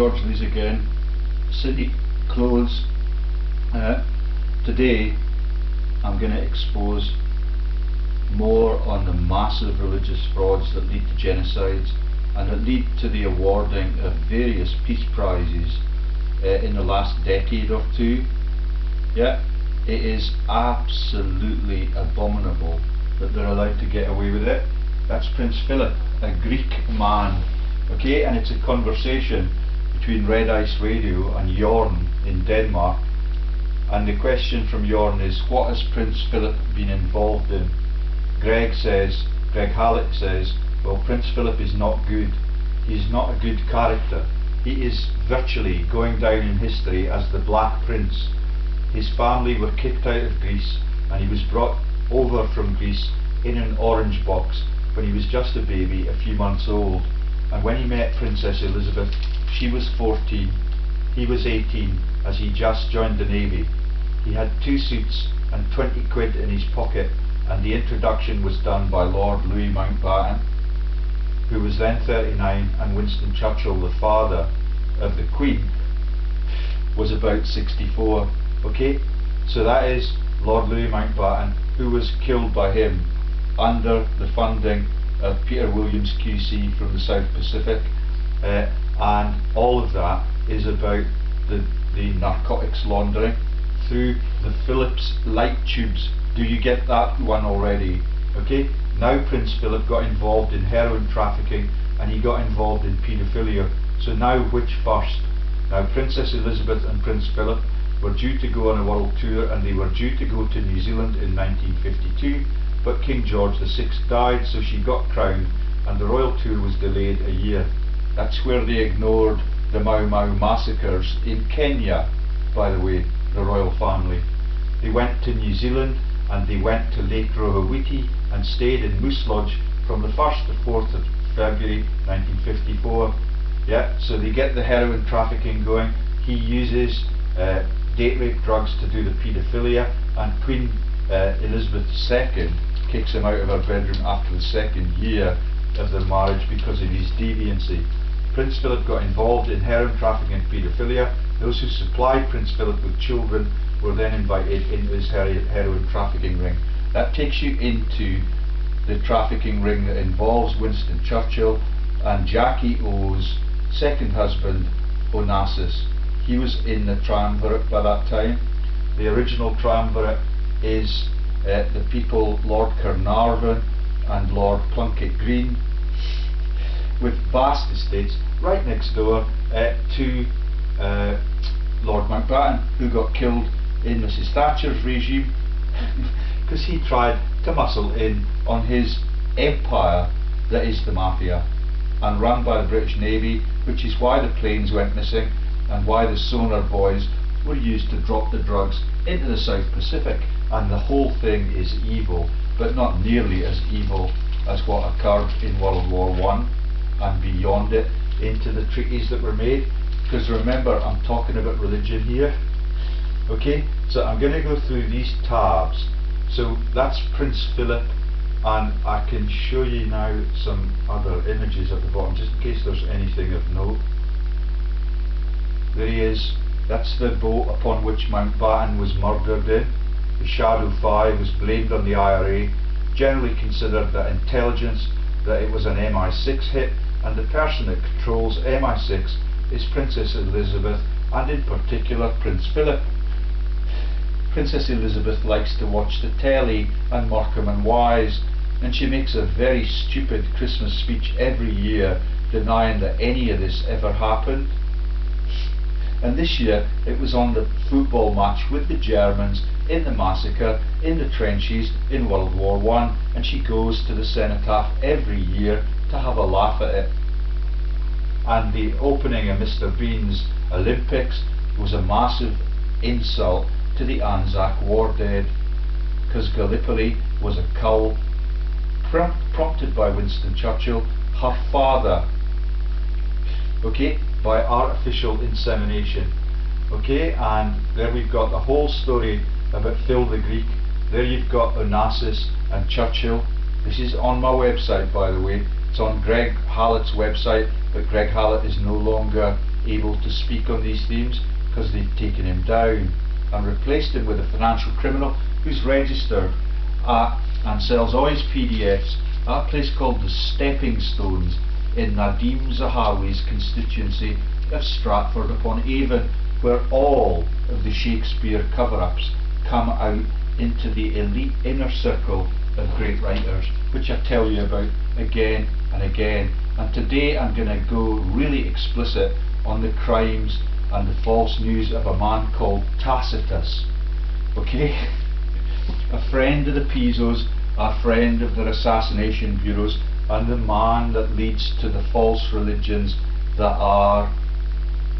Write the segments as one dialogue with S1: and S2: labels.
S1: George Lees again, City Clothes. Today I'm going to expose more on the massive religious frauds that lead to genocides and that lead to the awarding of various peace prizes in the last decade or two. Yeah, it is absolutely abominable that they're allowed to get away with it. That's Prince Philip, a Greek man. Okay, and it's a conversation between Red Ice Radio and Jorn in Denmark. And the question from Jorn is, what has Prince Philip been involved in? Greg Hallett says, well, Prince Philip is not good. He's not a good character. He is virtually going down in history as the Black Prince. His family were kicked out of Greece and he was brought over from Greece in an orange box when he was just a baby, a few months old. And when he met Princess Elizabeth, she was 14, he was 18, as he just joined the Navy. He had 2 suits and 20 quid in his pocket, and the introduction was done by Lord Louis Mountbatten, who was then 39, and Winston Churchill, the father of the Queen, was about 64. Okay, so that is Lord Louis Mountbatten, who was killed by him under the funding of Peter Williams QC from the South Pacific, and all of that is about the narcotics laundering through the Philips light tubes. Do you get that one already? Okay, now Prince Philip got involved in heroin trafficking and he got involved in paedophilia. So now which first? Now Princess Elizabeth and Prince Philip were due to go on a world tour and they were due to go to New Zealand in 1952, but King George VI died, so she got crowned and the royal tour was delayed a year. That's where they ignored the Mau Mau massacres in Kenya, by the way, the royal family. They went to New Zealand and they went to Lake Rohawiti and stayed in Moose Lodge from the 1st to 4th of February 1954. Yeah, so they get the heroin trafficking going. He uses date rape drugs to do the paedophilia, and Queen Elizabeth II kicks him out of her bedroom after the 2nd year of their marriage because of his deviancy. Prince Philip got involved in heroin trafficking and paedophilia. Those who supplied Prince Philip with children were then invited into his heroin trafficking ring. That takes you into the trafficking ring that involves Winston Churchill and Jackie O's second husband, Onassis. He was in the triumvirate by that time. The original triumvirate is the people Lord Carnarvon and Lord Plunket Green, with vast estates right next door to Lord Mountbatten, who got killed in Mrs Thatcher's regime because he tried to muscle in on his empire that is the mafia, and run by the British Navy, which is why the planes went missing and why the sonar buoys were used to drop the drugs into the South Pacific. And the whole thing is evil, but not nearly as evil as what occurred in World War I and beyond it, into the treaties that were made. Because remember, I'm talking about religion here. Okay, so I'm going to go through these tabs. So that's Prince Philip, and I can show you now some other images at the bottom just in case there's anything of note. There he is. That's the boat upon which Mountbatten was murdered in. The Shadow 5 was blamed on the IRA, generally considered that intelligence that it was an MI6 hit, and the person that controls MI6 is Princess Elizabeth, and in particular Prince Philip. Princess Elizabeth likes to watch the telly and Morecambe and Wise, and she makes a very stupid Christmas speech every year denying that any of this ever happened. And this year it was on the football match with the Germans in the massacre in the trenches in World War I, and she goes to the cenotaph every year to have a laugh at it. And the opening of Mr Bean's Olympics was a massive insult to the Anzac war dead, because Gallipoli was a cull prompted by Winston Churchill, her father, okay, by artificial insemination. Okay, and there we've got the whole story about Phil the Greek. There you've got Onassis and Churchill. This is on my website, by the way. It's on Greg Hallett's website, but Greg Hallett is no longer able to speak on these themes because they've taken him down and replaced him with a financial criminal who's registered and sells all his PDFs at a place called the Stepping Stones in Nadim Zahawi's constituency of Stratford upon Avon, where all of the Shakespeare cover-ups come out into the elite inner circle of great writers, which I tell you about again and again. And today I'm going to go really explicit on the crimes and the false news of a man called Tacitus. Okay? A friend of the Pisos, a friend of their assassination bureaus, and the man that leads to the false religions that are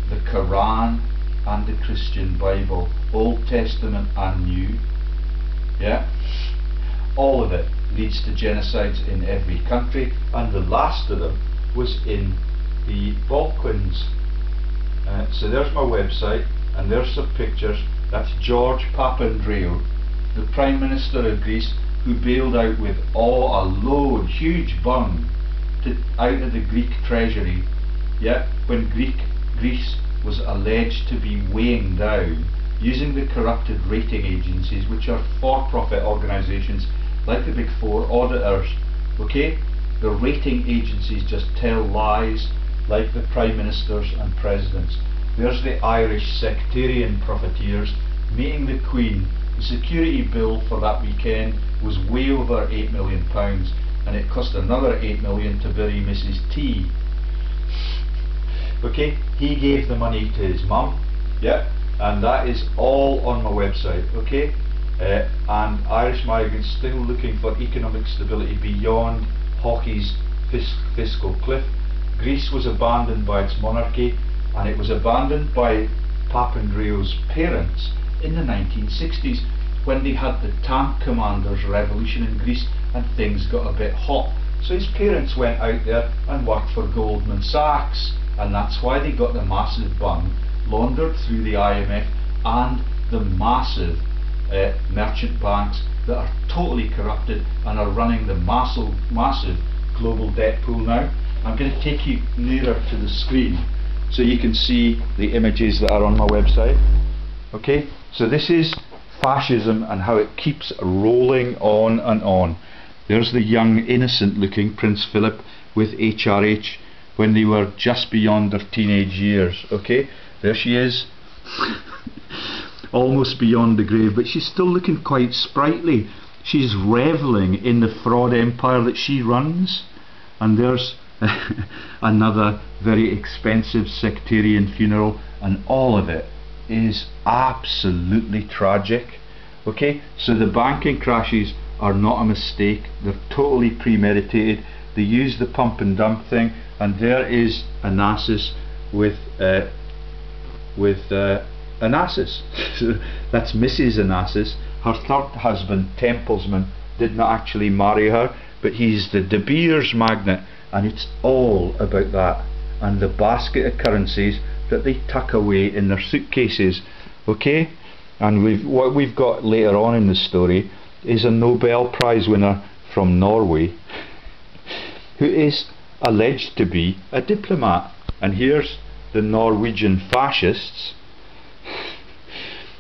S1: the Quran and the Christian Bible, Old Testament and New. Yeah? All of it leads to genocides in every country, and the last of them was in the Balkans. So there's my website, and there's some pictures. That's George Papandreou, the Prime Minister of Greece, who bailed out with a load, huge bung, out of the Greek treasury, yeah, when Greece was alleged to be weighing down using the corrupted rating agencies, which are for-profit organisations like the Big Four auditors. Okay, the rating agencies just tell lies like the Prime Ministers and Presidents. There's the Irish sectarian profiteers meeting the Queen. The security bill for that weekend was way over £8 million, and it cost another £8 million to bury Mrs T. Okay, he gave the money to his mum, yeah, and that is all on my website. Okay, and Irish migrants still looking for economic stability beyond Haughey's fiscal cliff. Greece was abandoned by its monarchy, and it was abandoned by Papandreou's parents in the 1960s when they had the tank commanders revolution in Greece and things got a bit hot. So his parents went out there and worked for Goldman Sachs, and that's why they got the massive bung laundered through the IMF and the massive merchant banks that are totally corrupted and are running the massive global debt pool now. I'm going to take you nearer to the screen so you can see the images that are on my website. Okay, so this is fascism and how it keeps rolling on and on. There's the young innocent looking Prince Philip with HRH when they were just beyond their teenage years. Okay, there she is almost beyond the grave, but she's still looking quite sprightly. She's revelling in the fraud empire that she runs. And there's another very expensive sectarian funeral, and all of it is absolutely tragic. Okay, so the banking crashes are not a mistake, they're totally premeditated. They use the pump and dump thing, and there is Onassis with Onassis. That's Mrs. Onassis. Her third husband, Templesman, did not actually marry her, but he's the De Beers magnate, and it's all about that and the basket of currencies that they tuck away in their suitcases. Okay, and what we've got later on in the story is a Nobel Prize winner from Norway who is alleged to be a diplomat, and here's the Norwegian fascists.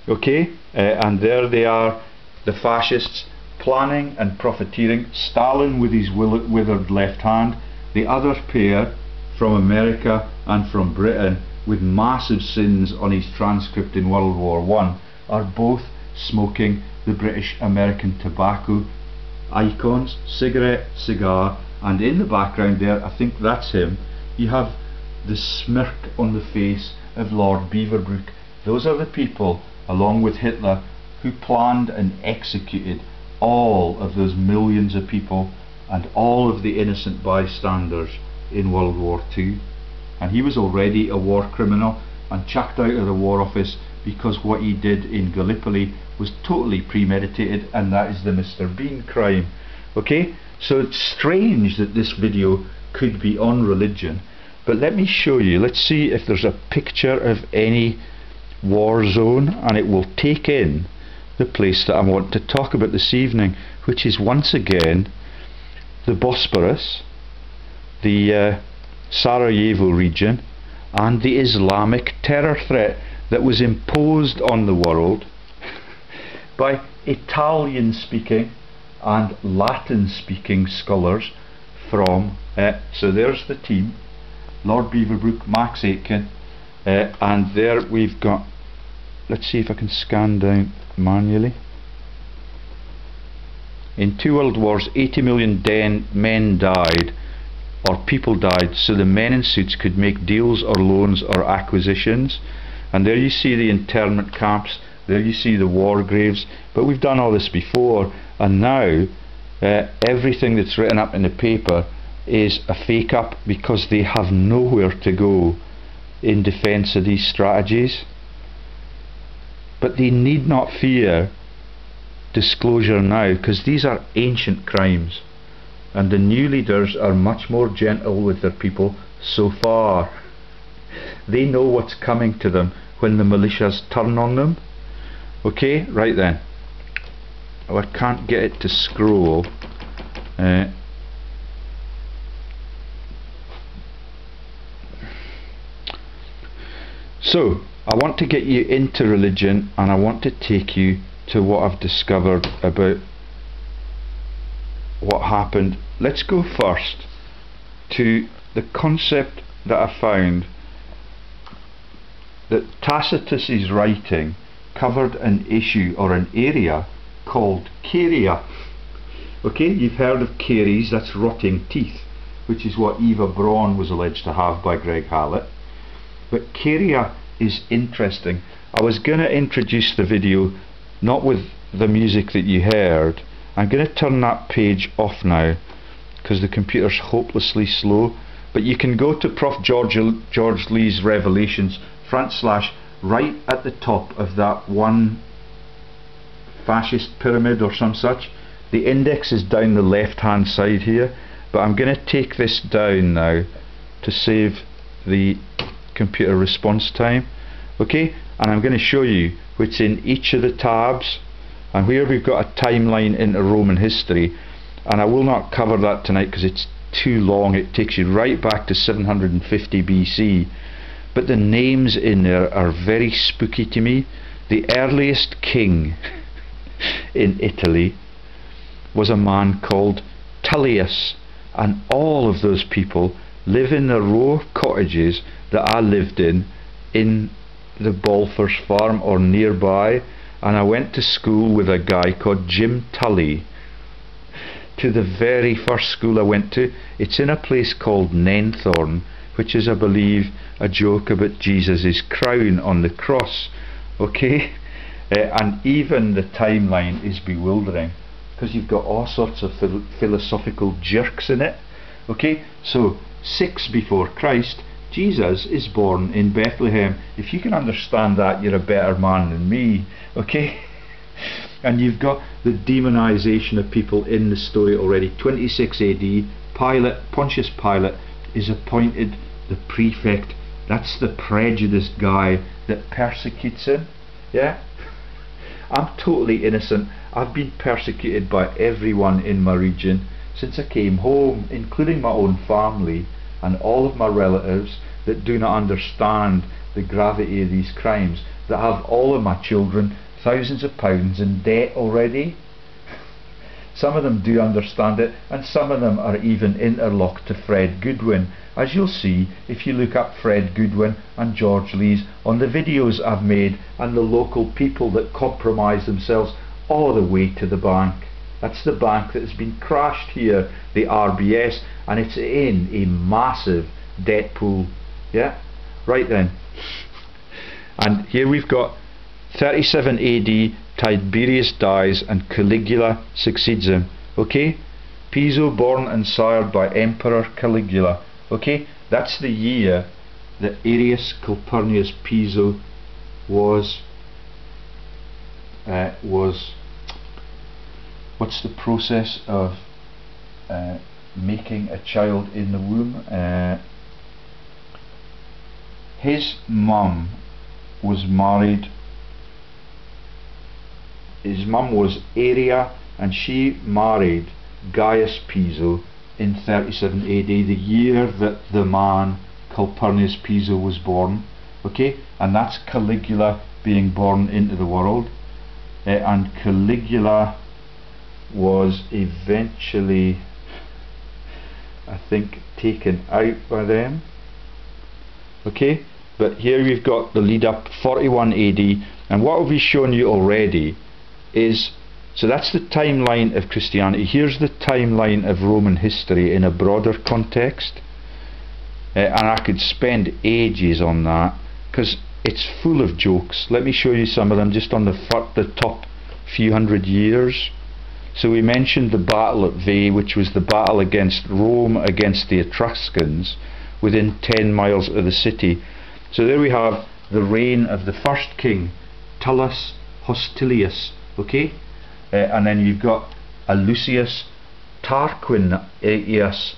S1: Okay, and there they are, the fascists planning and profiteering. Stalin with his withered left hand, the other pair from America and from Britain with massive sins on his transcript in World War I are both smoking the British American tobacco icons, cigarette, cigar, and in the background there, I think that's him, you have the smirk on the face of Lord Beaverbrook. Those are the people, along with Hitler, who planned and executed all of those millions of people and all of the innocent bystanders in World War II. And he was already a war criminal and chucked out of the War Office because what he did in Gallipoli was totally premeditated, and that is the Mr. Bean crime. Okay, so it's strange that this video could be on religion, but let me show you. Let's see if there's a picture of any war zone, and it will take in the place that I want to talk about this evening, which is once again the Bosporus, the Sarajevo region, and the Islamic terror threat that was imposed on the world by Italian speaking and Latin speaking scholars from, so there's the team, Lord Beaverbrook, Max Aitken, and there we've got, let's see if I can scan down manually. In 2 world wars, 80 million men died, or people died, so the men in suits could make deals or loans or acquisitions. And there you see the internment camps, there you see the war graves. But we've done all this before, and now everything that's written up in the paper is a fake up, because they have nowhere to go in defence of these strategies. But they need not fear disclosure now, because these are ancient crimes, and the new leaders are much more gentle with their people so far. They know what's coming to them when the militias turn on them. Okay, right then. Oh, I can't get it to scroll. So, I want to get you into religion, and I want to take you to what I've discovered about what happened. Let's go first to the concept that I found that Tacitus's writing covered an issue or an area called caria. Okay, you've heard of caries, that's rotting teeth, which is what Eva Braun was alleged to have by Greg Hallett. But caria is interesting. I was going to introduce the video not with the music that you heard. I'm going to turn that page off now because the computer's hopelessly slow, but you can go to Prof. George Lee's Revelations / right at the top of that one fascist pyramid or some such. The index is down the left hand side here, but I'm going to take this down now to save the computer response time. Okay, and I'm going to show you what's in each of the tabs, and where we've got a timeline into Roman history, and I will not cover that tonight because it's too long. It takes you right back to 750 BC, but the names in there are very spooky to me. The earliest king in Italy was a man called Tullius, and all of those people live in the row of cottages that I lived in the Balfours farm or nearby, and I went to school with a guy called Jim Tully. To the very first school I went to. It's in a place called Nenthorne, which is, I believe, a joke about Jesus' crown on the cross. Okay, and even the timeline is bewildering because you've got all sorts of philosophical jerks in it. Okay, so 6 before Christ, Jesus is born in Bethlehem. If you can understand that, you're a better man than me. Okay, and you've got the demonization of people in the story already. 26 AD, Pontius Pilate is appointed the prefect. That's the prejudiced guy that persecutes him. Yeah, I'm totally innocent. I've been persecuted by everyone in my region since I came home, including my own family and all of my relatives that do not understand the gravity of these crimes, that have all of my children thousands of pounds in debt already. Some of them do understand it, and some of them are even interlocked to Fred Goodwin, as you'll see if you look up Fred Goodwin and George Lees on the videos I've made, and the local people that compromise themselves all the way to the bank. That's the bank that has been crashed here, the RBS, and it's in a massive debt pool. Yeah, right then. And here we've got 37 AD, Tiberius dies and Caligula succeeds him. Okay, Piso born and sired by Emperor Caligula. Okay, that's the year that Arius Calpurnius Piso was what's the process of making a child in the womb? His mum was married. His mum was Aria, and she married Gaius Piso in 37 AD, the year that the man Calpurnius Piso was born, okay, and that's Caligula being born into the world, and Caligula was eventually, I think, taken out by them, okay. But here we've got the lead up 41 AD, and what we've shown you already is, so that's the timeline of Christianity. Here's the timeline of Roman history in a broader context, and I could spend ages on that because it's full of jokes. Let me show you some of them just on the top few hundred years. So we mentioned the battle at Veii, which was the battle against Rome against the Etruscans within 10 miles of the city. So there we have the reign of the first king, Tullus Hostilius, okay, and then you've got a Lucius Tarquinius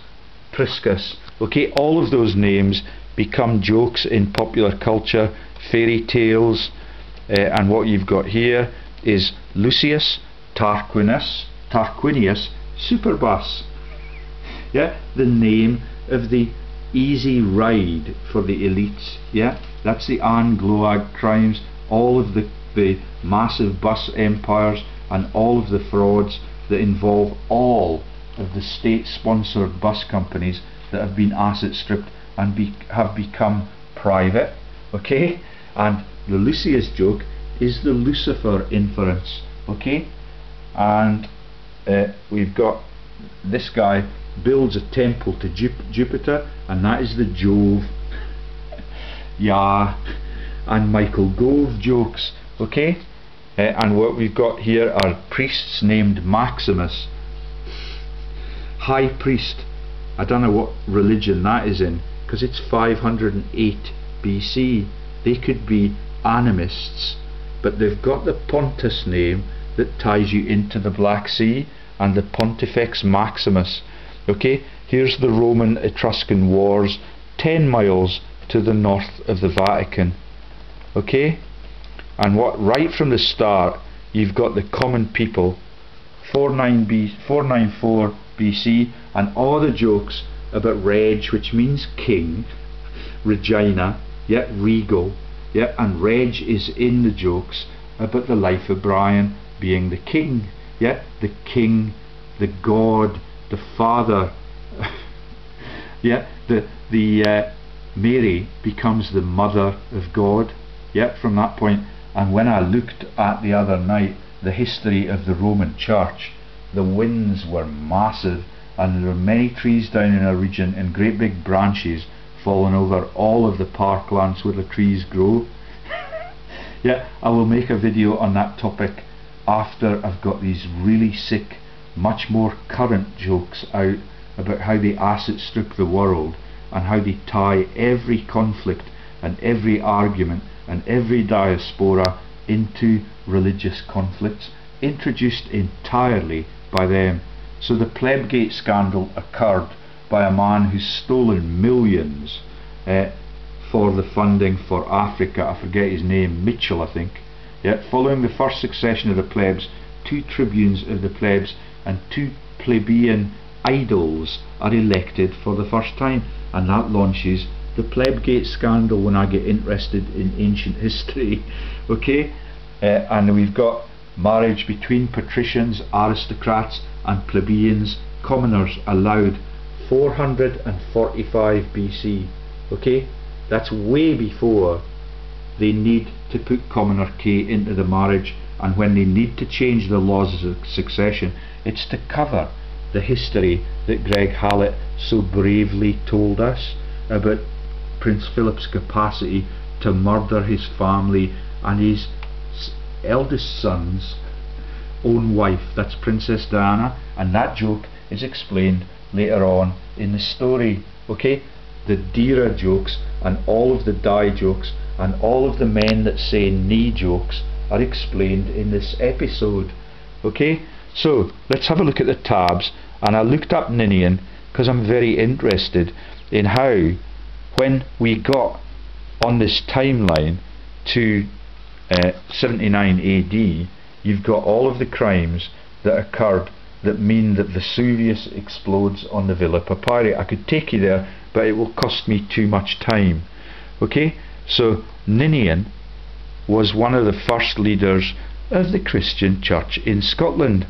S1: Priscus, okay. All of those names become jokes in popular culture, fairy tales, and what you've got here is Lucius Tarquinius Superbus, yeah, the name of the easy ride for the elites, yeah. That's the Anglo-Ag crimes, all of the massive bus empires and all of the frauds that involve all of the state-sponsored bus companies that have been asset stripped and have become private, okay. And the Lucius joke is the Lucifer inference, okay. And we've got this guy builds a temple to Jupiter, and that is the Jove, yeah, and Michael Gove jokes, okay. And what we've got here are priests named Maximus, high priest. I don't know what religion that is in, because it's 508 BC. They could be animists, but they've got the Pontus name that ties you into the Black Sea, and the Pontifex Maximus, okay. Here's the Roman Etruscan wars 10 miles to the north of the Vatican, okay. And what, right from the start, you've got the common people, 494 BC, and all the jokes about Reg, which means king, Regina, yeah, regal, yeah, and Reg is in the jokes about the life of Brian being the king, yeah, the king, the god, the father, yeah, the Mary becomes the mother of God, yeah, from that point. And when I looked at the other night the history of the Roman Church, the winds were massive, and there were many trees down in our region in great big branches falling over all of the parklands where the trees grow. Yeah, I will make a video on that topic after I've got these really sick, much more current jokes out about how they asset strip the world and how they tie every conflict and every argument and every diaspora into religious conflicts introduced entirely by them. So the Plebgate scandal occurred by a man who's stolen millions for the funding for Africa. I forget his name, Mitchell I think. Yeah, following the first succession of the plebs, 2 tribunes of the plebs and 2 plebeian idols are elected for the first time, and that launches the Plebgate scandal when I get interested in ancient history, okay. And we've got marriage between patricians, aristocrats and plebeians, commoners allowed 445 BC, okay. That's way before they need to put commoner K into the marriage, and when they need to change the laws of succession, it's to cover the history that Greg Hallett so bravely told us about Prince Philip's capacity to murder his family and his eldest son's own wife, that's Princess Diana, and that joke is explained later on in the story, okay. The Dira jokes and all of the die jokes and all of the men that say knee jokes are explained in this episode, okay. So let's have a look at the tabs, and I looked up Ninian because I'm very interested in how, when we got on this timeline to 79 AD, you've got all of the crimes that occurred that mean that Vesuvius explodes on the Villa Papyri. I could take you there, but it will cost me too much time. Okay, so Ninian was one of the first leaders of the Christian church in Scotland.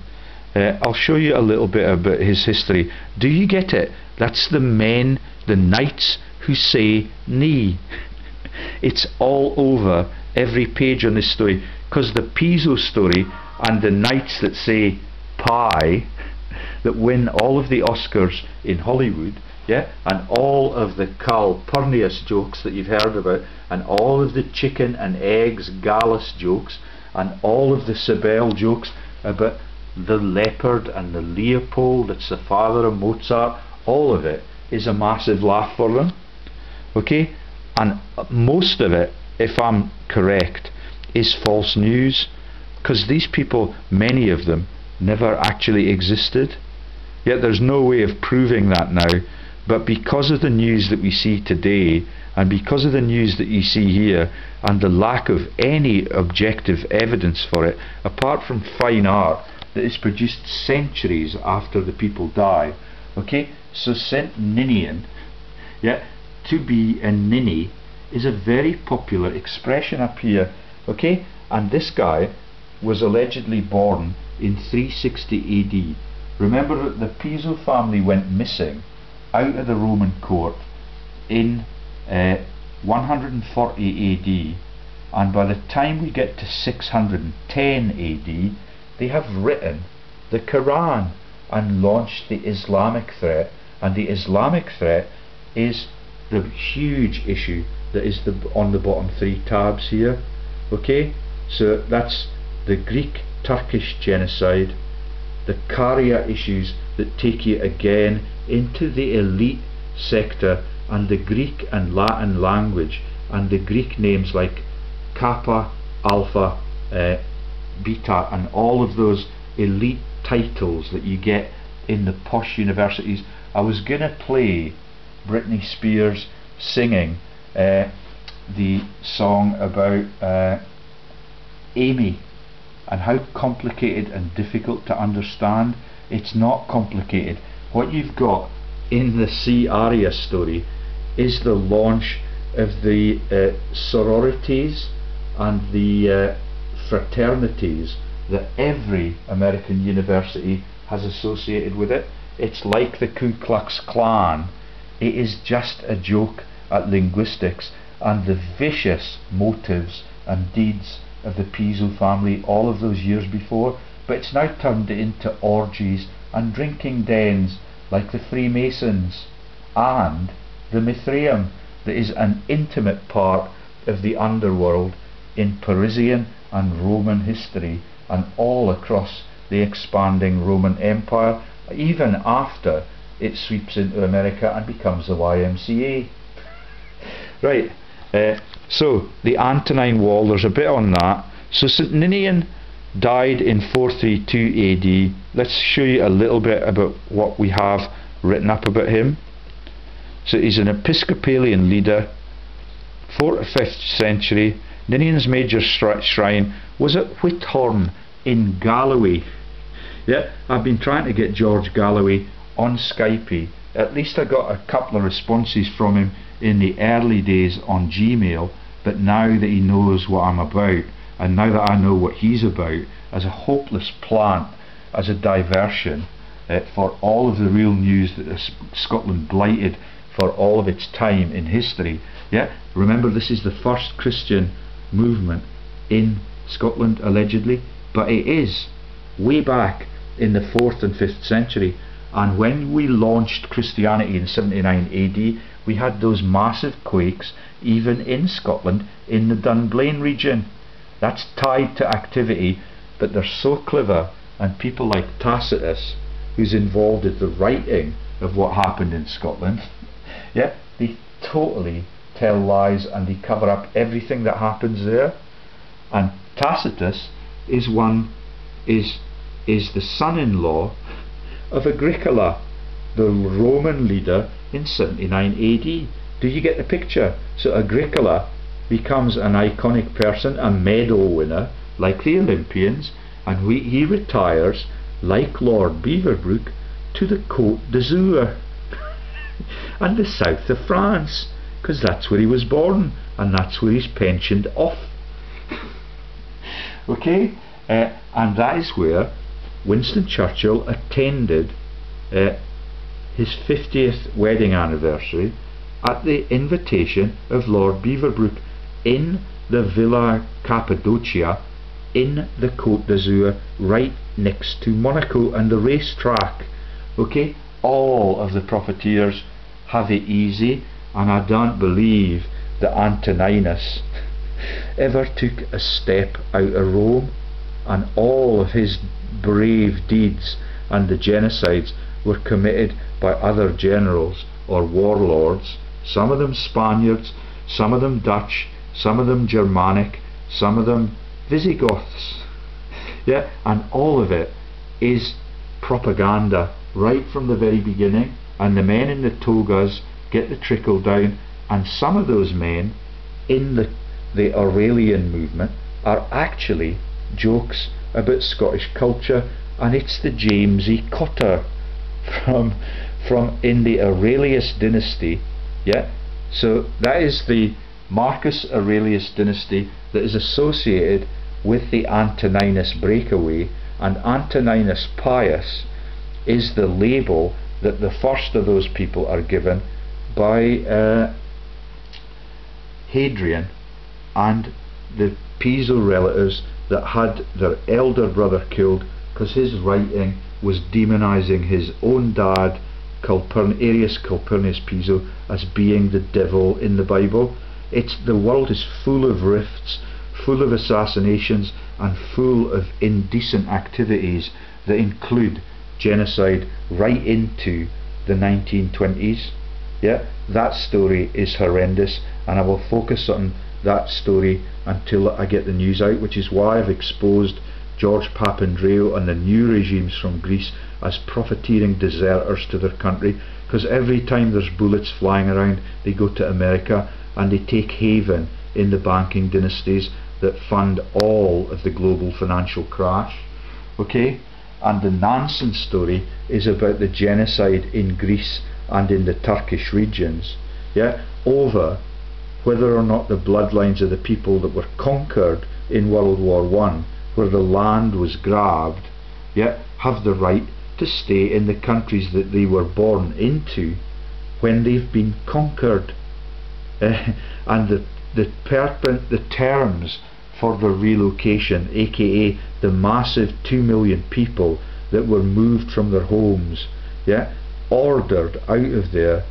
S1: I'll show you a little bit about his history. Do you get it? That's the men, the knights who say ni. It's all over every page on this story, because the Piso story and the knights that say pie, that win all of the Oscars in Hollywood, yeah, and all of the Calpurnius jokes that you've heard about, and all of the chicken and eggs Gallus jokes, and all of the Sibel jokes about the leopard and the Leopold, that's the father of Mozart, all of it is a massive laugh for them. Okay, and most of it, if I'm correct, is false news, because these people, many of them, never actually existed. Yet there's no way of proving that now, but because of the news that we see today, and because of the news that you see here, and the lack of any objective evidence for it, apart from fine art that is produced centuries after the people die. Okay, so Saint Ninian, yeah, to be a ninny is a very popular expression up here. Okay, and this guy was allegedly born in 360 AD. Remember that the Piso family went missing out of the Roman court in 140 AD, and by the time we get to 610 AD, they have written the Quran and launched the Islamic threat. And the Islamic threat is the huge issue that is on the bottom three tabs here. Okay, so that's the Greek-Turkish genocide, the Sharia issues that take you again into the elite sector, and the Greek and Latin language, and the Greek names like Kappa, Alpha, Beta, and all of those elite titles that you get in the posh universities. I was going to play Britney Spears singing the song about Amy and how complicated and difficult to understand. It's not complicated. What you've got in the C. Aria story is the launch of the sororities and the fraternities that every American university has associated with it. It's like the Ku Klux Klan. It is just a joke at linguistics and the vicious motives and deeds of the Piso family all of those years before, but it's now turned into orgies and drinking dens like the Freemasons and the Mithraeum, that is an intimate part of the underworld in Parisian and Roman history and all across the expanding Roman Empire, even after it sweeps into America and becomes the YMCA. Right, so the Antonine Wall, there's a bit on that. So St. Ninian died in 432 AD. Let's show you a little bit about what we have written up about him. So he's an Episcopalian leader, 4th to 5th century. Ninian's major shrine was at Whithorn in Galloway. Yeah, I've been trying to get George Galloway on Skype. At least I got a couple of responses from him in the early days on Gmail, but now that he knows what I'm about, and now that I know what he's about, as a hopeless plant, as a diversion for all of the real news that Scotland blighted for all of its time in history. Yeah, remember, this is the first Christian movement in Scotland, allegedly, but it is way back in the 4th and 5th century. And when we launched Christianity in 79 AD, we had those massive quakes even in Scotland, in the Dunblane region. That's tied to activity, but they're so clever, and people like Tacitus, who's involved in the writing of what happened in Scotland, yeah, they totally tell lies and they cover up everything that happens there. And Tacitus is the son-in-law of Agricola, the Roman leader in 79 AD. Do you get the picture? So Agricola becomes an iconic person, a medal winner like the Olympians, and he retires
S2: like Lord Beaverbrook, to the Côte d'Azur and the south of France, because that's where he was born and that's where he's pensioned off. Okay, and that is where Winston Churchill attended his 50th wedding anniversary at the invitation of Lord Beaverbrook in the Villa Cappadocia in the Côte d'Azur, right next to Monaco and the racetrack. Okay, all of the profiteers have it easy, and I don't believe that Antoninus ever took a step out of Rome, and all of his brave deeds and the genocides were committed by other generals or warlords, some of them Spaniards, some of them Dutch, some of them Germanic, some of them Visigoths. Yeah, and all of it is propaganda right from the very beginning, and the men in the togas get the trickle down, and some of those men in the Aurelian movement are actually jokes about Scottish culture, and it's the Jamesy Cotter from in the Aurelius dynasty. Yeah, so that is the Marcus Aurelius dynasty that is associated with the Antoninus breakaway, and Antoninus Pius is the label that the first of those people are given by Hadrian and the Piso relatives that had their elder brother killed because his writing was demonizing his own dad, Arius Calpurnius Piso, as being the devil in the Bible. The world is full of rifts, full of assassinations, and full of indecent activities that include genocide right into the 1920s. Yeah, that story is horrendous, and I will focus on that story until I get the news out, which is why I've exposed George Papandreou and the new regimes from Greece as profiteering deserters to their country, because every time there's bullets flying around they go to America and they take haven in the banking dynasties that fund all of the global financial crash. Okay, and the Nansen story is about the genocide in Greece and in the Turkish regions, yeah, over whether or not the bloodlines of the people that were conquered in World War I, where the land was grabbed, yeah, have the right to stay in the countries that they were born into when they've been conquered. And the terms for the relocation, aka the massive 2 million people that were moved from their homes, yeah, ordered out of there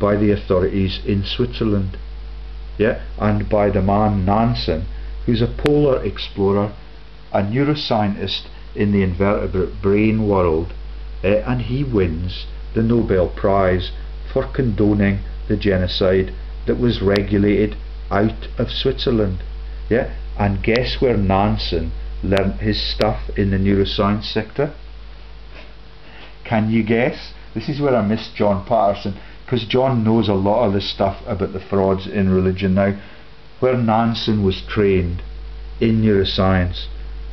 S2: by the authorities in Switzerland, yeah, and by the man Nansen, who's a polar explorer, a neuroscientist in the invertebrate brain world, and he wins the Nobel Prize for condoning the genocide that was regulated out of Switzerland. Yeah, and guess where Nansen learnt his stuff in the neuroscience sector? Can you guess? This is where I miss John Patterson, because John knows a lot of this stuff about the frauds in religion now. Where Nansen was trained in neuroscience,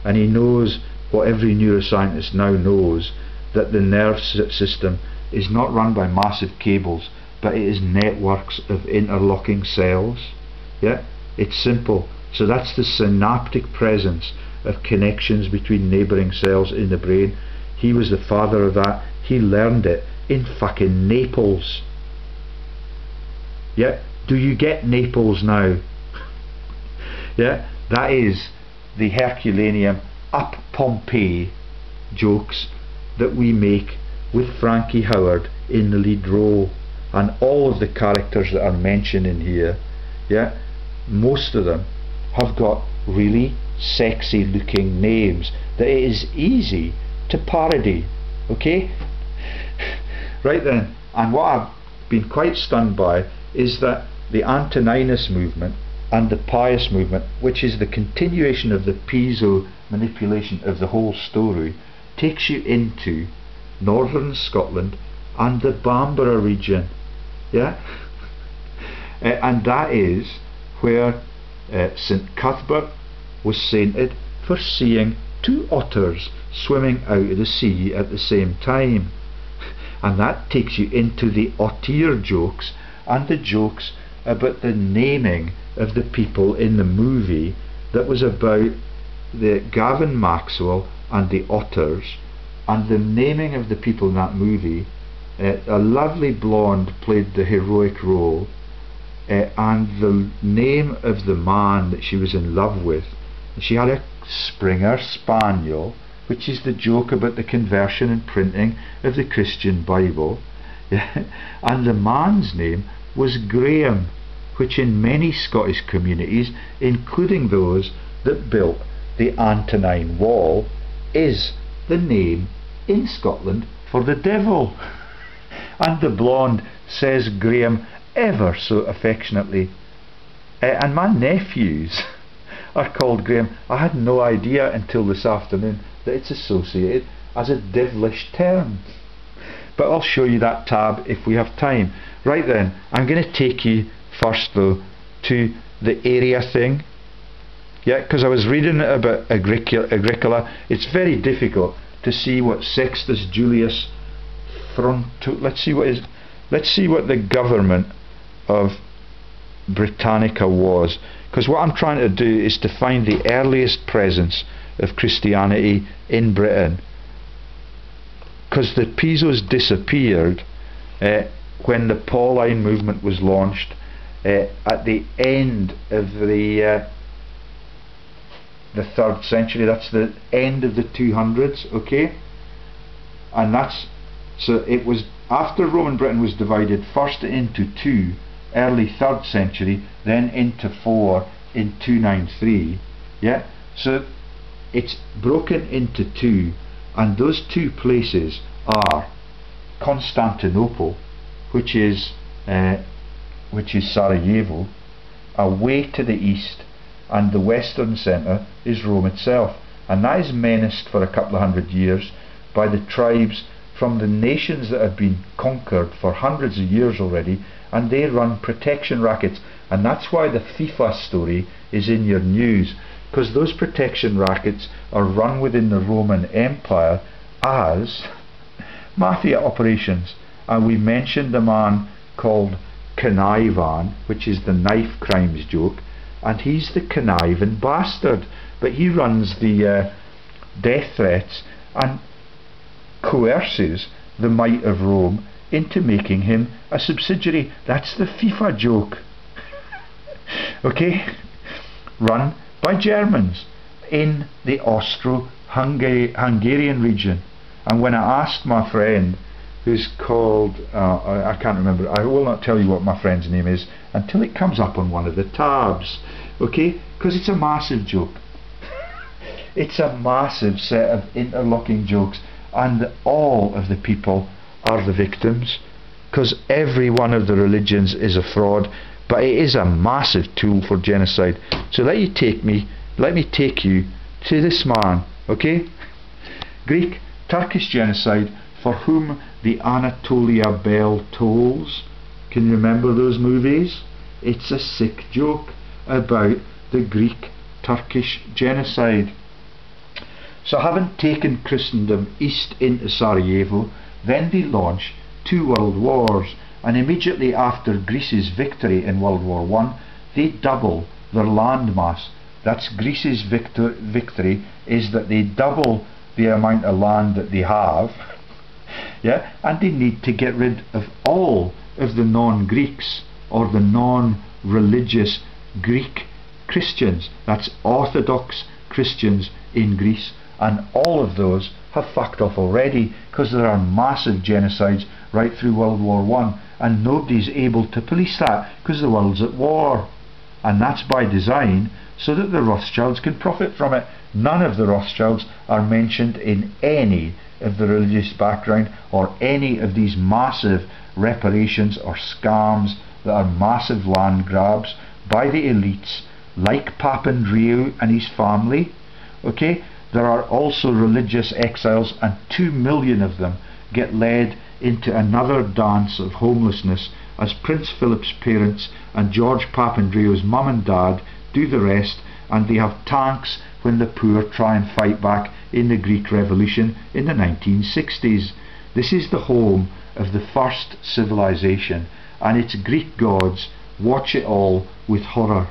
S2: and he knows what every neuroscientist now knows, that the nerve system is not run by massive cables, but it is networks of interlocking cells. Yeah, it's simple. So that's the synaptic presence of connections between neighbouring cells in the brain. He was the father of that. He learned it in fucking Naples. Yeah, do you get Naples now? Yeah, that is the Herculaneum up Pompeii jokes that we make with Frankie Howerd in the lead role, and all of the characters that are mentioned in here, yeah, most of them have got really sexy looking names that it is easy to parody. Okay, right then, and what I've been quite stunned by is that the Antoninus movement and the Pius movement, which is the continuation of the Piso manipulation of the whole story, takes you into northern Scotland and the Bambara region. Yeah, and that is where St Cuthbert was sainted for seeing two otters swimming out of the sea at the same time. And that takes you into the otter jokes and the jokes about the naming of the people in the movie that was about the Gavin Maxwell and the otters, and the naming of the people in that movie. A lovely blonde played the heroic role, and the name of the man that she was in love with, she had a Springer Spaniel, which is the joke about the conversion and printing of the Christian Bible, and the man's name was Graham, which in many Scottish communities, including those that built the Antonine Wall, is the name in Scotland for the devil. And the blonde says Graham ever so affectionately. And my nephews are called Graham. I had no idea until this afternoon that it's associated as a devilish term. But I'll show you that tab if we have time. Right then, I'm going to take you first though to the area thing. Yeah, because I was reading about Agricola. It's very difficult to see what Sextus Julius Fronto. Let's see what the government of Britannica was, because what I'm trying to do is to find the earliest presence of Christianity in Britain, because the Pisos disappeared when the Pauline movement was launched at the end of the 3rd century. That's the end of the 200s, okay? And that's, so it was after Roman Britain was divided first into 2, early 3rd century, then into 4 in 293. Yeah, so it's broken into 2, and those 2 places are Constantinople, which is Sarajevo, away to the east, and the western centre is Rome itself, and that is menaced for a couple of 100 years by the tribes from the nations that have been conquered for hundreds of years already, and they run protection rackets. And that's why the FIFA story is in your news, because those protection rackets are run within the Roman Empire as mafia operations. And we mentioned a man called Connivan, which is the knife crimes joke, and he's the conniving bastard, but he runs the death threats and coerces the might of Rome into making him a subsidiary. That's the FIFA joke. Okay, run by Germans in the Austro-Hungarian region. And when I asked my friend, who's called I can't remember, I will not tell you what my friend's name is until it comes up on one of the tabs, okay, because it's a massive joke. It's a massive set of interlocking jokes, and all of the people are the victims, because every one of the religions is a fraud, but it is a massive tool for genocide. So let me take you to this man, okay? Greek Turkish genocide, for whom the Anatolia bell tolls. Can you remember those movies? It's a sick joke about the Greek Turkish genocide. So having taken Christendom east into Sarajevo, then they launch 2 world wars, and immediately after Greece's victory in World War I, they double their landmass. That's Greece's victory, is that they double the amount of land that they have, yeah, and they need to get rid of all of the non-Greeks, or the non-religious Greek Christians. That's Orthodox Christians in Greece, and all of those have fucked off already, because there are massive genocides right through World War I, and nobody's able to police that because the world's at war. And that's by design, so that the Rothschilds can profit from it. None of the Rothschilds are mentioned in any of the religious background, or any of these massive reparations or scams that are massive land grabs by the elites like Papandreou and his family. Okay, there are also religious exiles, and 2 million of them get led into another dance of homelessness as Prince Philip's parents and George Papandreou's mum and dad do the rest, and they have tanks when the poor try and fight back in the Greek Revolution in the 1960s. This is the home of the first civilization, and its Greek gods watch it all with horror.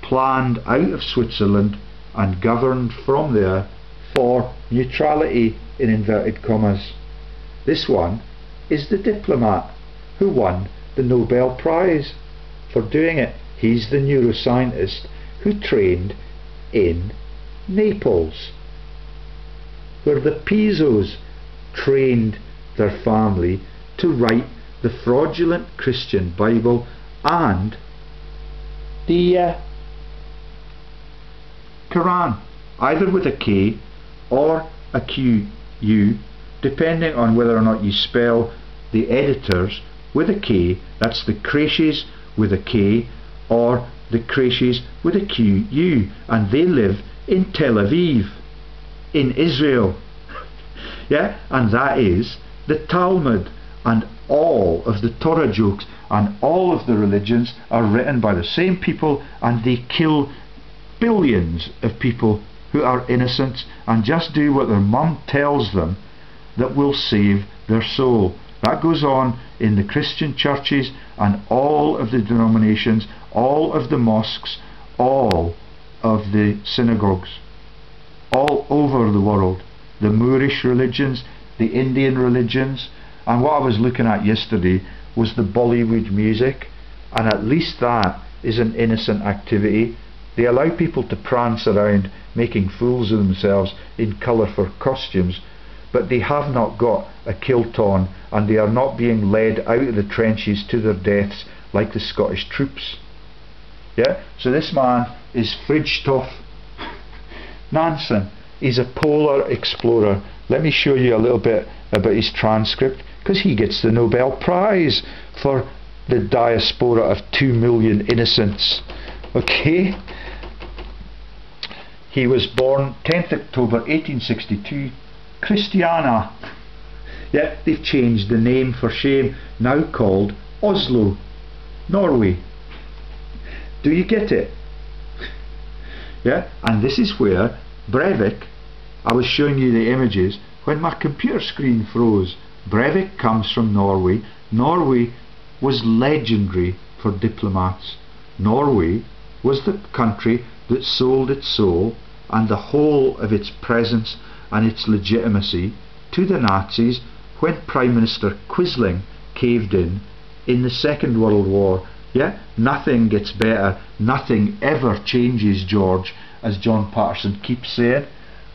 S2: Planned out of Switzerland and governed from there for neutrality in inverted commas. This one is the diplomat who won the Nobel Prize for doing it. He's the neuroscientist who trained in Naples, where the Pisos trained their family to write the fraudulent Christian Bible and the Quran, either with a K or a QU, depending on whether or not you spell the editors with a K, that's the Qurayshis with a K, or the Qurayshis with a QU, and they live in Tel Aviv, in Israel. Yeah, and that is the Talmud, and all of the Torah jokes and all of the religions are written by the same people, and they kill billions of people who are innocent and just do what their mum tells them that will save their soul. That goes on in the Christian churches and all of the denominations, all of the mosques, all of the synagogues, all over the world. The Moorish religions, the Indian religions, and what I was looking at yesterday was the Bollywood music, and at least that is an innocent activity. They allow people to prance around making fools of themselves in colourful costumes, but they have not got a kilt on, and they are not being led out of the trenches to their deaths like the Scottish troops. Yeah, so this man is Fridtjof Nansen. He's a polar explorer. Let me show you a little bit about his transcript, because he gets the Nobel Prize for the diaspora of 2 million innocents. Okay, he was born 10th October 1862, Christiana. Yeah, they've changed the name for shame, now called Oslo, Norway. Do you get it? Yeah, and this is where Breivik, I was showing you the images when my computer screen froze. Breivik comes from Norway. Norway was legendary for diplomats. Norway was the country that sold its soul and the whole of its presence and its legitimacy to the Nazis when Prime Minister Quisling caved in the Second World War. Yeah, nothing gets better, nothing ever changes, George, as John Patterson keeps saying.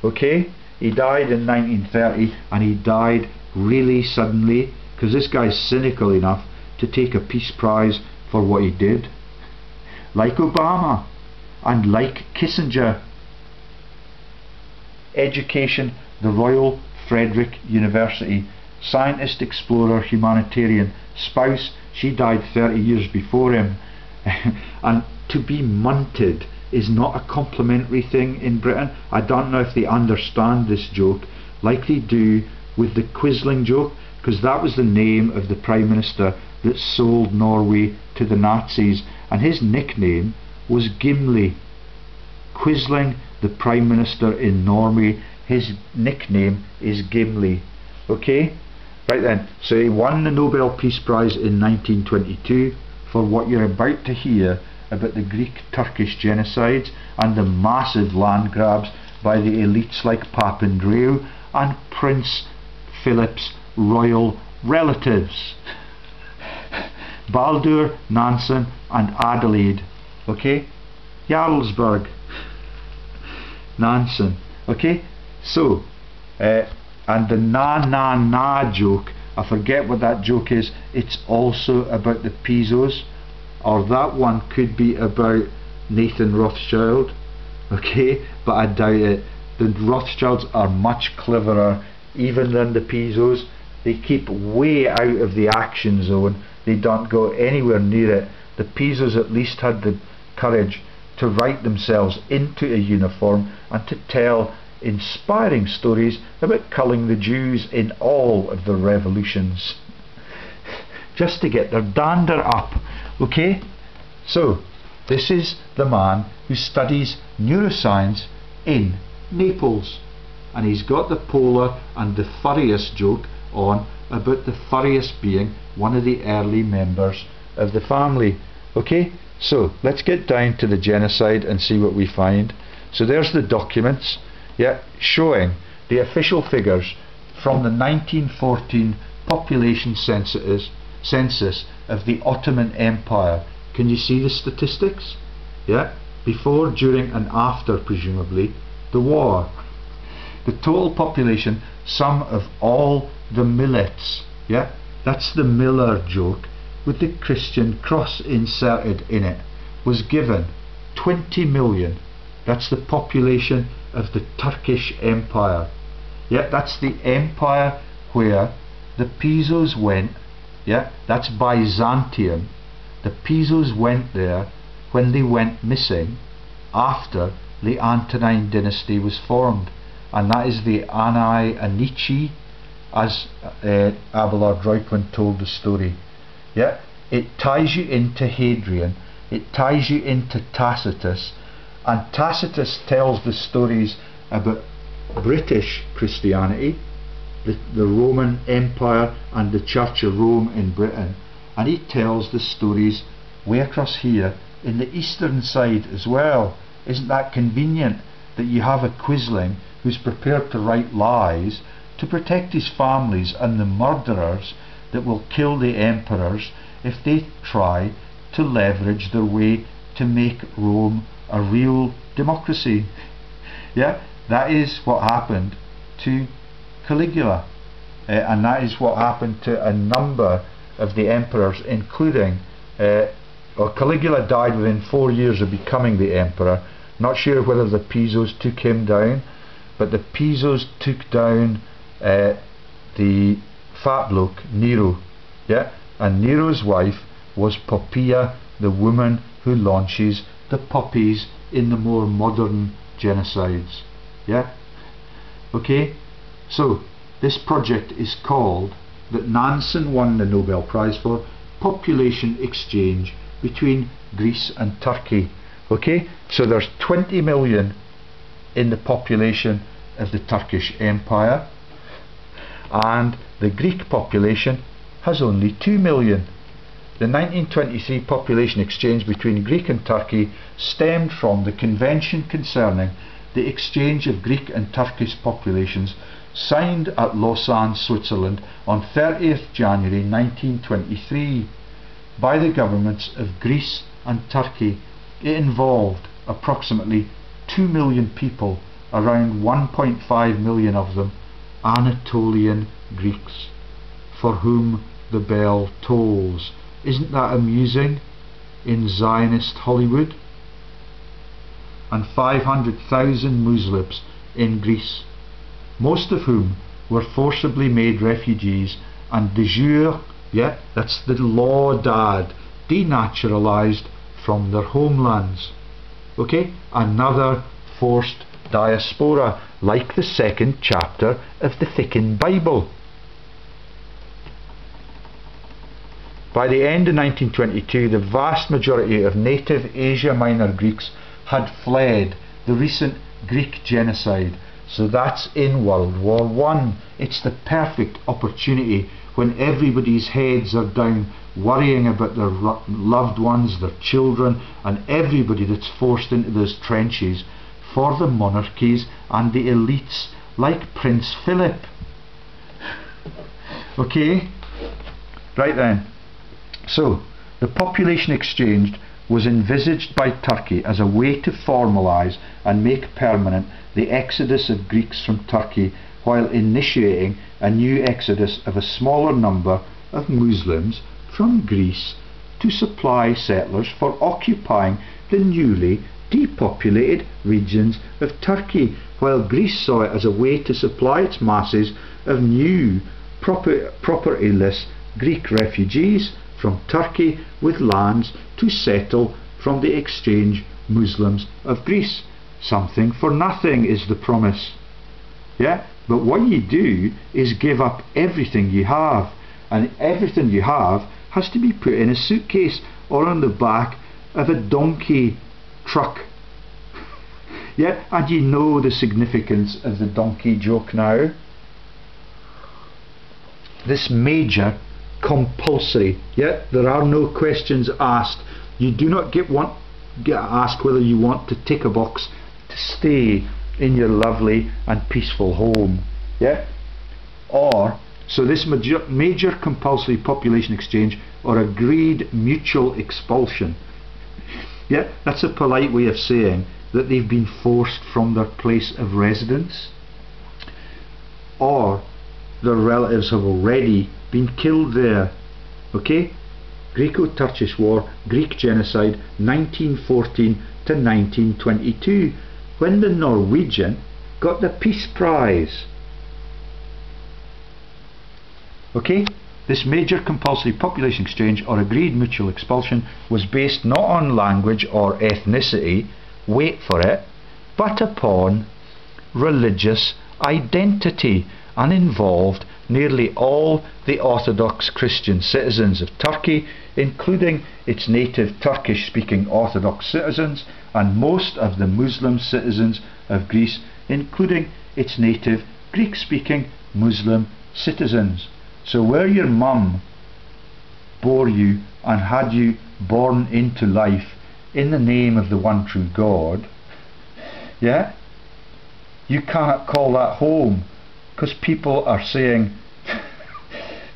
S2: Okay, he died in 1930, and he died really suddenly, because this guy's cynical enough to take a Peace Prize for what he did, like Obama and like Kissinger. Education, the Royal Frederick University. Scientist, explorer, humanitarian. Spouse, she died 30 years before him. And to be munted is not a complimentary thing in Britain. I don't know if they understand this joke like they do with the Quisling joke, because that was the name of the Prime Minister that sold Norway to the Nazis, and his nickname was Gimli. Quisling, the Prime Minister in Norway, his nickname is Gimli. Okay? Right then, so he won the Nobel Peace Prize in 1922 for what you're about to hear about the Greek-Turkish genocides and the massive land grabs by the elites like Papandreou and Prince Philip's royal relatives, Baldur, Nansen and Adelaide. Okay? Jarlsberg, Nansen. Okay? So, and the na joke, I forget what that joke is. It's also about the Pisos, or that one could be about Nathan Rothschild. Okay, but I doubt it. The Rothschilds are much cleverer even than the Pisos. They keep way out of the action zone. They don't go anywhere near it. The Pisos at least had the courage to write themselves into a uniform and to tell inspiring stories about culling the Jews in all of the revolutions, just to get their dander up. Okay, so this is the man who studies neuroscience in Naples. And he's got the polar and the furriest joke on about the furriest being one of the early members of the family. Okay, so let's get down to the genocide and see what we find. So there's the documents, yeah, showing the official figures from the 1914 population census of the Ottoman Empire. Can you see the statistics? Yeah, before, during and after, presumably, the war. The total population, sum of all the millets, yeah, that's the Miller joke with the Christian cross inserted in it, was given 20 million. That's the population of the Turkish Empire. Yeah, that's the empire where the Pisos went. Yeah, that's Byzantium. The Pisos went there when they went missing after the Antonine dynasty was formed, and that is the Anai Anici, as Abelard Royplan told the story. Yeah, it ties you into Hadrian, it ties you into Tacitus, and Tacitus tells the stories about British Christianity, the Roman Empire and the Church of Rome in Britain, and he tells the stories way across here in the eastern side as well. Isn't that convenient that you have a Quisling who's prepared to write lies to protect his families and the murderers that will kill the emperors if they try to leverage their way to make Rome a real democracy? Yeah, that is what happened to Caligula, and that is what happened to a number of the emperors, including Caligula died within 4 years of becoming the emperor. Not sure whether the Pisos took him down, but the Pisos took down the fat bloke Nero, yeah, and Nero's wife was Poppaea, the woman who launches the puppies in the more modern genocides. Yeah, okay, so this project is called, that Nansen won the Nobel Prize for, Population Exchange between Greece and Turkey. Okay, so there's 20 million in the population of the Turkish Empire, and the Greek population has only 2 million. The 1923 population exchange between Greek and Turkey stemmed from the convention concerning the exchange of Greek and Turkish populations signed at Lausanne, Switzerland on 30th January 1923 by the governments of Greece and Turkey. It involved approximately 2 million people, around 1.5 million of them Anatolian Greeks, for whom the bell tolls. Isn't that amusing in Zionist Hollywood? And 500,000 Muslims in Greece, most of whom were forcibly made refugees and de jure, yeah, that's the law dad, denaturalized from their homelands. Okay, another forced diaspora, like the second chapter of the Thickened Bible. By the end of 1922, the vast majority of native Asia Minor Greeks had fled the recent Greek genocide. So that's in World War I. It's the perfect opportunity when everybody's heads are down worrying about their loved ones, their children, and everybody that's forced into those trenches, for the monarchies and the elites like Prince Philip. Okay, right then. So the population exchange was envisaged by Turkey as a way to formalise and make permanent the exodus of Greeks from Turkey, while initiating a new exodus of a smaller number of Muslims from Greece to supply settlers for occupying the newly depopulated regions of Turkey, while Greece saw it as a way to supply its masses of new propertyless Greek refugees from Turkey with lands to settle from the exchange Muslims of Greece. Something for nothing is the promise. Yeah, but what you do is give up everything you have, and everything you have has to be put in a suitcase or on the back of a donkey truck. Yeah, and you know the significance of the donkey joke now. This major compulsory, yeah, there are no questions asked. You do not get asked whether you want to tick a box to stay in your lovely and peaceful home, yeah, or so this major compulsory population exchange or agreed mutual expulsion, yeah, that's a polite way of saying that they've been forced from their place of residence, or their relatives have already been killed there. Okay? Greco-Turkish War, Greek genocide, 1914 to 1922, when the Norwegian got the Peace Prize. Okay? This major compulsory population exchange or agreed mutual expulsion was based not on language or ethnicity, wait for it, but upon religious identity, and involved nearly all the Orthodox Christian citizens of Turkey, including its native Turkish-speaking Orthodox citizens, and most of the Muslim citizens of Greece, including its native Greek-speaking Muslim citizens. So where your mum bore you and had you born into life in the name of the one true God, yeah, you cannot call that home, because people are saying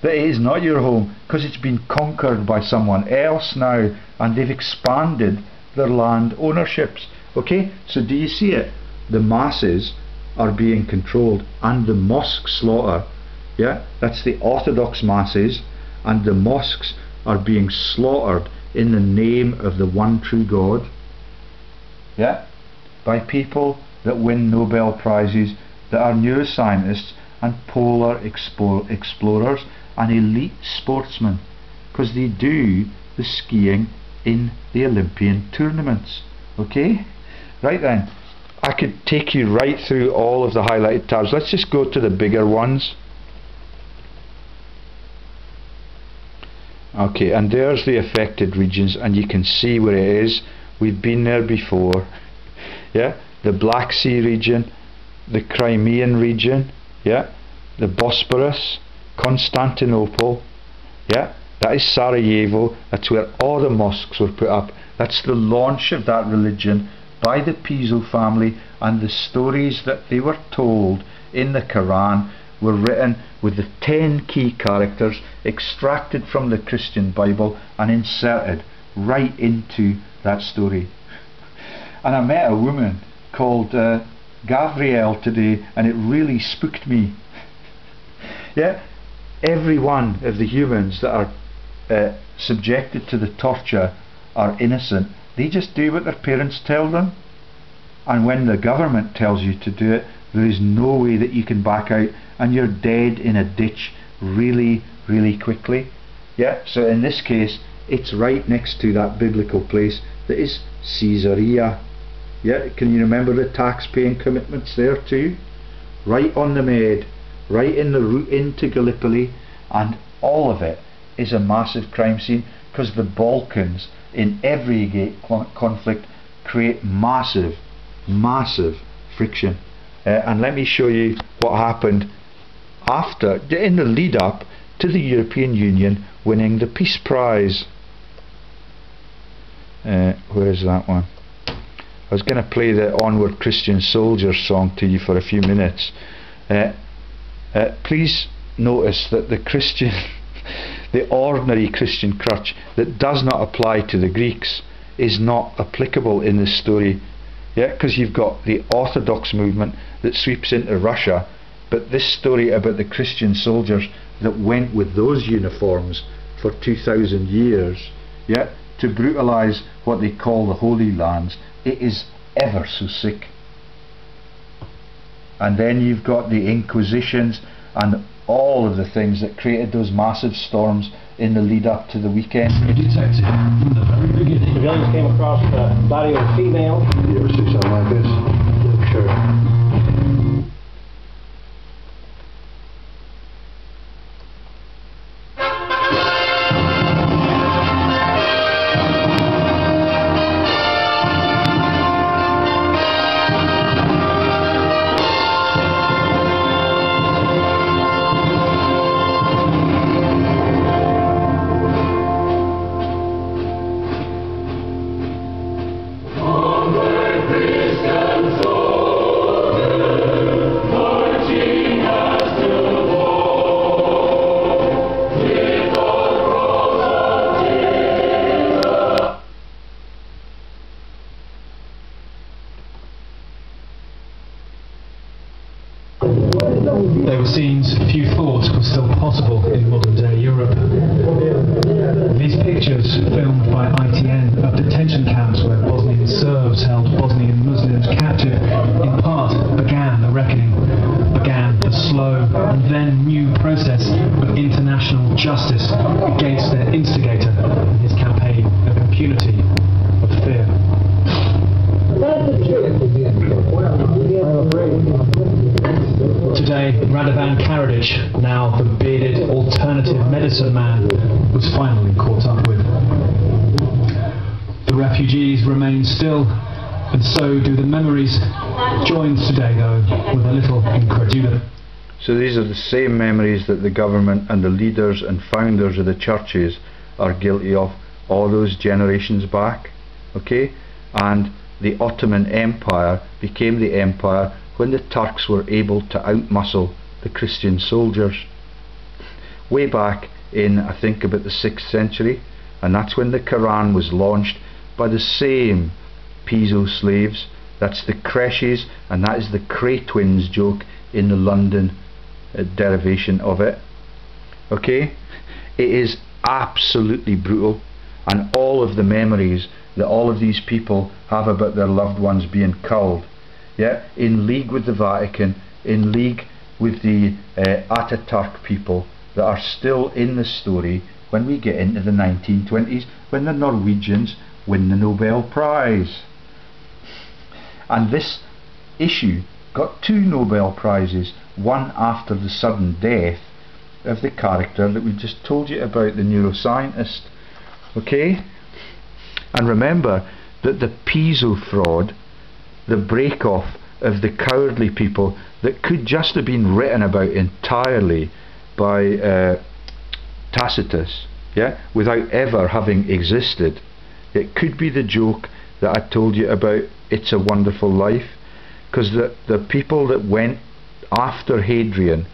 S2: that it is not your home because it's been conquered by someone else now and they've expanded their land ownerships. Okay, so do you see it? The masses are being controlled, and the mosque slaughter, yeah, that's the Orthodox masses, and the mosques are being slaughtered in the name of the one true God, yeah, by people that win Nobel Prizes, that are neuroscientists and polar explorers and elite sportsmen, because they do the skiing in the Olympian tournaments. Okay, right then, I could take you right through all of the highlighted tabs. Let's just go to the bigger ones. Okay, and there's the affected regions, and you can see where it is. We've been there before. Yeah, the Black Sea region, the Crimean region, yeah, the Bosporus, Constantinople, yeah, that is Sarajevo. That's where all the mosques were put up. That's the launch of that religion by the Piso family, and the stories that they were told in the Quran were written with the 10 key characters extracted from the Christian Bible and inserted right into that story. And I met a woman called Gabrielle today, and it really spooked me. Yeah, every one of the humans that are subjected to the torture are innocent. They just do what their parents tell them, and when the government tells you to do it, there is no way that you can back out, and you're dead in a ditch really, really quickly. Yeah, so in this case it's right next to that biblical place that is Caesarea. Yeah, can you remember the tax paying commitments there too? Right on the Med, right in the route into Gallipoli, and all of it is a massive crime scene, because the Balkans in every conflict create massive friction. And let me show you what happened after, in the lead up to the European Union winning the Peace Prize. Where is that one? I was going to play the Onward Christian Soldiers song to you for a few minutes. Please notice that the Christian the ordinary Christian crutch that does not apply to the Greeks is not applicable in this story. Yeah, because you've got the Orthodox movement that sweeps into Russia, but this story about the Christian soldiers that went with those uniforms for 2,000 years, yeah, to brutalise what they call the Holy Lands, it is ever so sick. And then you've got the Inquisitions and all of the things that created those massive storms in the lead up to the weekend.
S3: We detected from the very beginning.
S4: Civilians came across the body of a female.
S3: You ever see something like this?
S4: Sure.
S5: filmed by ITN of detention camps where Bosnian Serbs held Bosnian Muslims captive, in part began the reckoning, began the slow and then new process of international justice against their instigator in his campaign of impunity, of fear. Today, Radovan Karadzic, now the bearded alternative medicine man, was finally caught up with. The refugees remain still, and so do the memories, joined today though with a little incredulity.
S2: So these are the same memories that the government and the leaders and founders of the churches are guilty of all those generations back, okay? And the Ottoman Empire became the empire when the Turks were able to outmuscle the Christian soldiers. Way back in, I think, about the 6th century, and that's when the Quran was launched by the same Piso slaves. That's the creches, and that is the Cray twins joke in the London derivation of it. Okay? It is absolutely brutal, and all of the memories that all of these people have about their loved ones being culled, yeah, in league with the Vatican, in league with the Ataturk people that are still in the story when we get into the 1920s, when the Norwegians win the Nobel Prize. And this issue got 2 Nobel Prizes, one after the sudden death of the character that we just told you about, the neuroscientist. Okay? And remember that the Piso fraud, the break-off of the cowardly people that could just have been written about entirely by Tacitus, yeah, without ever having existed. It could be the joke that I told you about, It's a Wonderful Life, because the people that went after Hadrian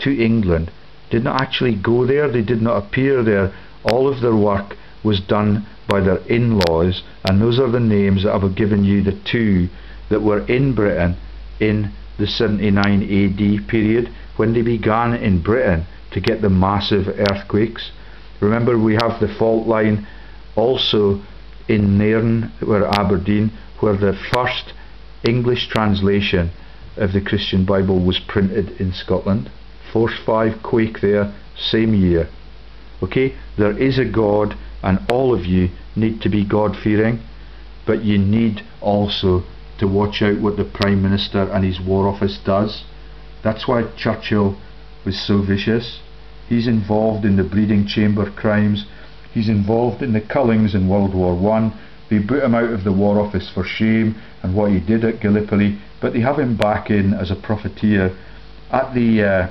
S2: to England did not actually go there, they did not appear there. All of their work was done by their in-laws, and those are the names that I've given you, the 2 that were in Britain in the 79 AD period, when they began in Britain to get the massive earthquakes. Remember, we have the fault line also in Nairn, where Aberdeen, where the first English translation of the Christian Bible was printed in Scotland. Force 5 quake there, same year. Okay, there is a God, and all of you need to be God-fearing, but you need also to watch out what the Prime Minister and his War Office does. That's why Churchill was so vicious. He's involved in the bleeding chamber crimes, he's involved in the cullings in World War I. They put him out of the War Office for shame and what he did at Gallipoli, but they have him back in as a profiteer at the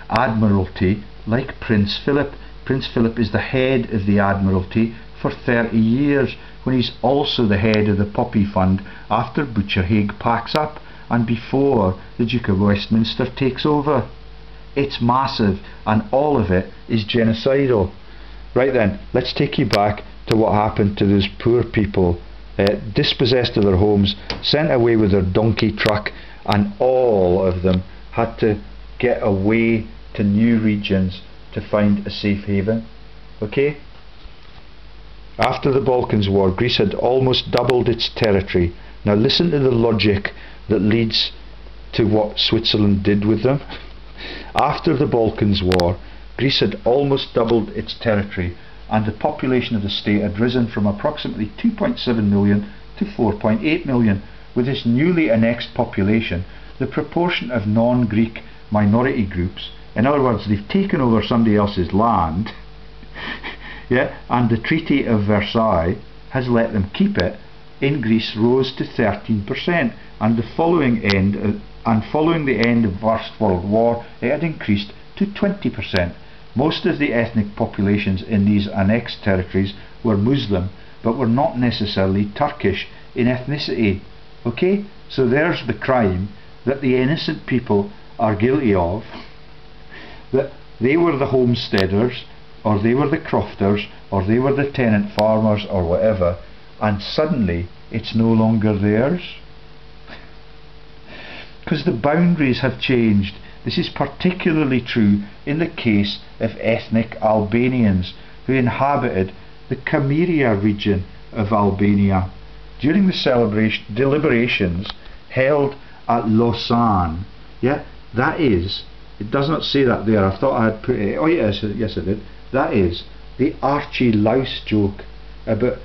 S2: Admiralty, like Prince Philip. Prince Philip is the head of the Admiralty for 30 years, when he's also the head of the Poppy Fund after Butcher Haig packs up and before the Duke of Westminster takes over. It's massive, and all of it is genocidal. Right then, let's take you back to what happened to those poor people, dispossessed of their homes, sent away with their donkey truck, and all of them had to get away to new regions to find a safe haven. Okay? After the Balkans War, Greece had almost doubled its territory. Now listen to the logic that leads to what Switzerland did with them. After the Balkans War, Greece had almost doubled its territory, and the population of the state had risen from approximately 2.7 million to 4.8 million. With this newly annexed population, the proportion of non-Greek minority groups, in other words, they've taken over somebody else's land, yeah, and the Treaty of Versailles has let them keep it, in Greece rose to 13%, and following the end of First World War, it had increased to 20%. Most of the ethnic populations in these annexed territories were Muslim, but were not necessarily Turkish in ethnicity. Okay, so there's the crime that the innocent people are guilty of, that they were the homesteaders, or they were the crofters, or they were the tenant farmers, or whatever, and suddenly it's no longer theirs. Because the boundaries have changed. This is particularly true in the case of ethnic Albanians, who inhabited the Cameria region of Albania. During the deliberations held at Lausanne, that is, it does not say that there, I thought I had put it, oh yes, yes it did, that is the Archie Louse joke about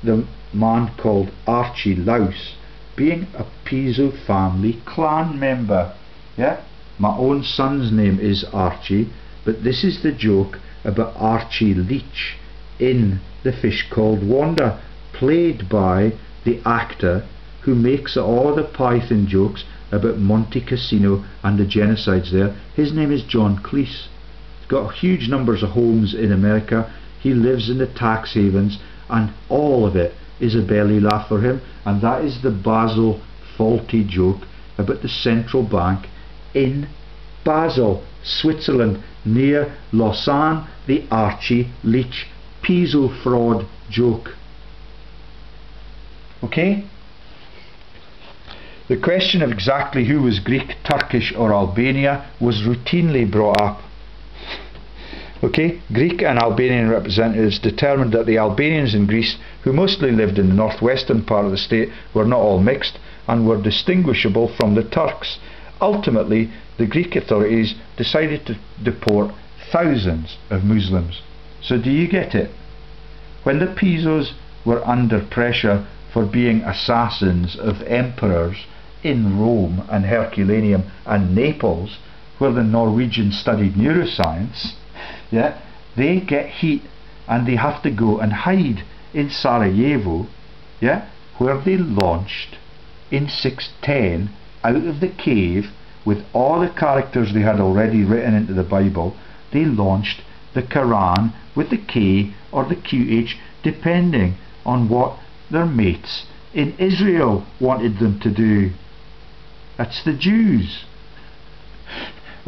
S2: the man called Archie Louse being a Piso family clan member. My own son's name is Archie, but this is the joke about Archie Leach in The Fish Called Wanda, played by the actor who makes all the Python jokes about Monte Cassino and the genocides there. His name is John Cleese. He's got huge numbers of homes in America. He lives in the tax havens, and all of it is a belly laugh for him, and that is the Basel Fawlty joke about the central bank in Basel, Switzerland, near Lausanne, the Archie Leach Piso fraud joke. Okay? The question of exactly who was Greek, Turkish or Albania was routinely brought up. Okay? Greek and Albanian representatives determined that the Albanians in Greece, who mostly lived in the northwestern part of the state, were not all mixed and were distinguishable from the Turks. Ultimately, the Greek authorities decided to deport thousands of Muslims. So do you get it? When the Pisos were under pressure for being assassins of emperors in Rome and Herculaneum and Naples, where the Norwegians studied neuroscience, they get heat and they have to go and hide in Sarajevo, where they launched in 610 out of the cave with all the characters they had already written into the Bible. They launched the Quran with the K or the QH, depending on what their mates in Israel wanted them to do. That's the Jews.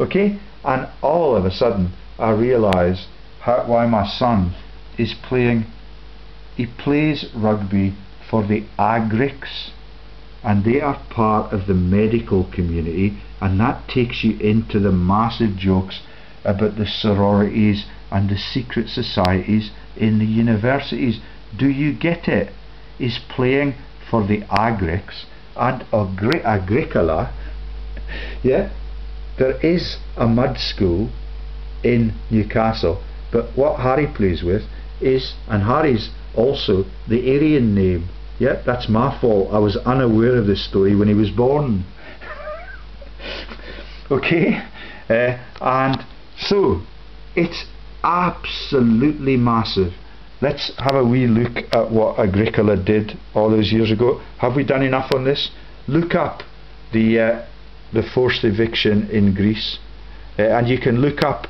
S2: Okay? And all of a sudden I realise why my son is playing, he plays rugby for the Agrics, and they are part of the medical community, and that takes you into the massive jokes about the sororities and the secret societies in the universities. Do you get it? Is playing for the Agrics and Agricola. There is a mud school in Newcastle, but what Harry plays with is, and Harry's also the Aryan name. That's my fault. I was unaware of this story when he was born. Okay? And so it's absolutely massive. Let's have a wee look at what Agricola did all those years ago. Have we done enough on this? Look up the forced eviction in Greece, and you can look up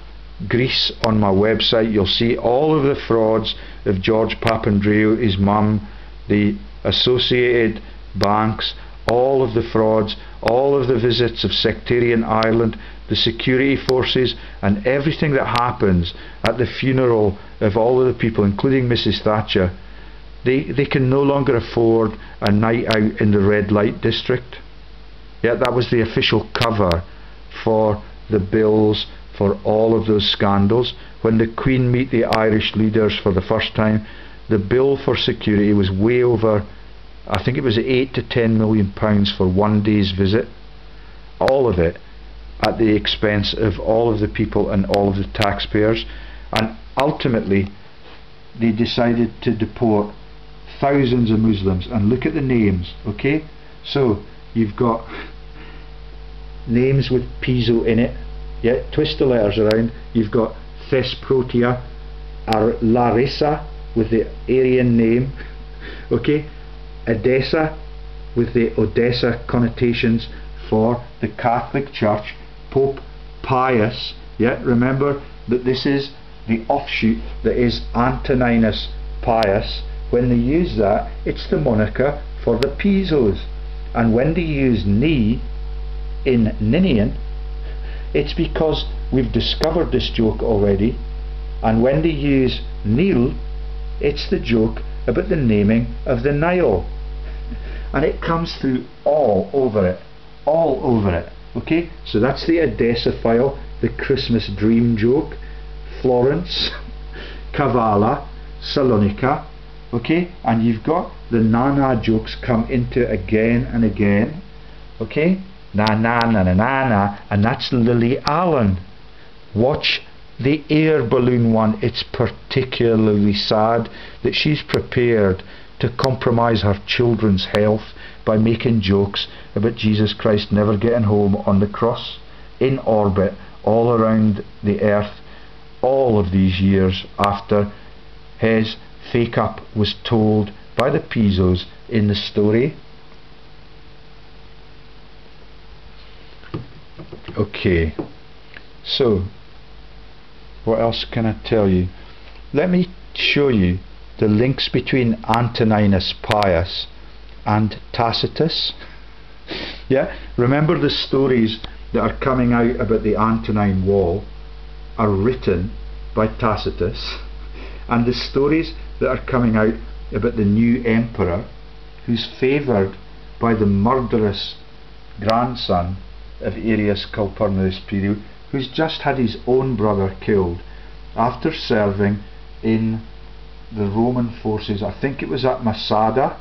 S2: Greece on my website. You'll see all of the frauds of George Papandreou, his mum, the associated banks, all of the frauds, all of the visits of sectarian Ireland, the security forces, and everything that happens at the funeral of all of the people, including Mrs. Thatcher. They can no longer afford a night out in the red light district. That was the official cover for the bills for all of those scandals. When the Queen met the Irish leaders for the first time, the bill for security was way over, I think it was £8 to £10 million for one day's visit. All of it at the expense of all of the people and all of the taxpayers. And ultimately they decided to deport thousands of Muslims. And look at the names, okay? So you've got names with Piso in it, twist the letters around. You've got Thesprotia, Larissa with the Aryan name, okay? Edessa with the Odessa connotations for the Catholic Church. Pope Pius, remember that this is the offshoot that is Antoninus Pius. When they use that, it's the moniker for the Pisos. And when they use Ni in Ninian, it's because we've discovered this joke already. And when they use Nil, it's the joke about the naming of the Nile. And it comes through all over it. Okay, so that's the Edessa file, the Christmas dream joke. Florence, Kavala, Salonika, okay, and you've got the na-na jokes come into it again and again, okay, na-na-na-na-na-na, and that's Lily Allen. Watch the air balloon one. It's particularly sad that she's prepared to compromise her children's health by making jokes about Jesus Christ never getting home on the cross, in orbit all around the earth, all of these years after his fake up was told by the Pisos in the story. Okay, so what else can I tell you? Let me show you the links between Antoninus Pius and Tacitus. Yeah, remember the stories that are coming out about the Antonine Wall are written by Tacitus, and the stories that are coming out about the new emperor, who's favoured by the murderous grandson of Arius Calpurnius Piso, who's just had his own brother killed after serving in the Roman forces. I think it was at Masada.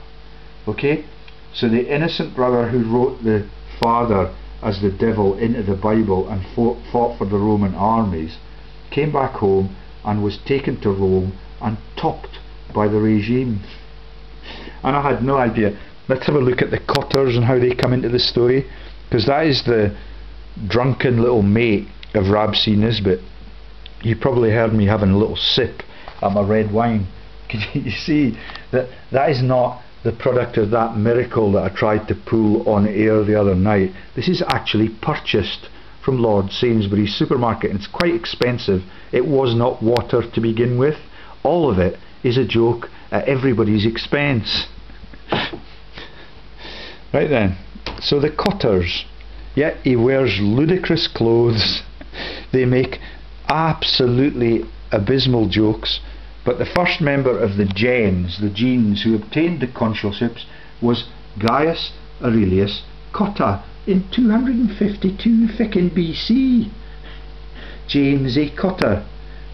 S2: Okay, so the innocent brother who wrote the father as the devil into the Bible and fought for the Roman armies came back home and was taken to Rome and topped by the regime. And I had no idea. Let's have a look at the Cotters and how they come into the story, because that is the drunken little mate of Rab C. Nisbet. You probably heard me having a little sip at my red wine. Can you see that that is not the product of that miracle that I tried to pull on air the other night? This is actually purchased from Lord Sainsbury's supermarket, and it's quite expensive. It was not water to begin with. All of it is a joke at everybody's expense. Right then, so the Cotters, yeah, he wears ludicrous clothes. They make absolutely abysmal jokes. But the first member of the gens who obtained the consulships was Gaius Aurelius Cotta in 252 fickin' BC. James A. Cotta,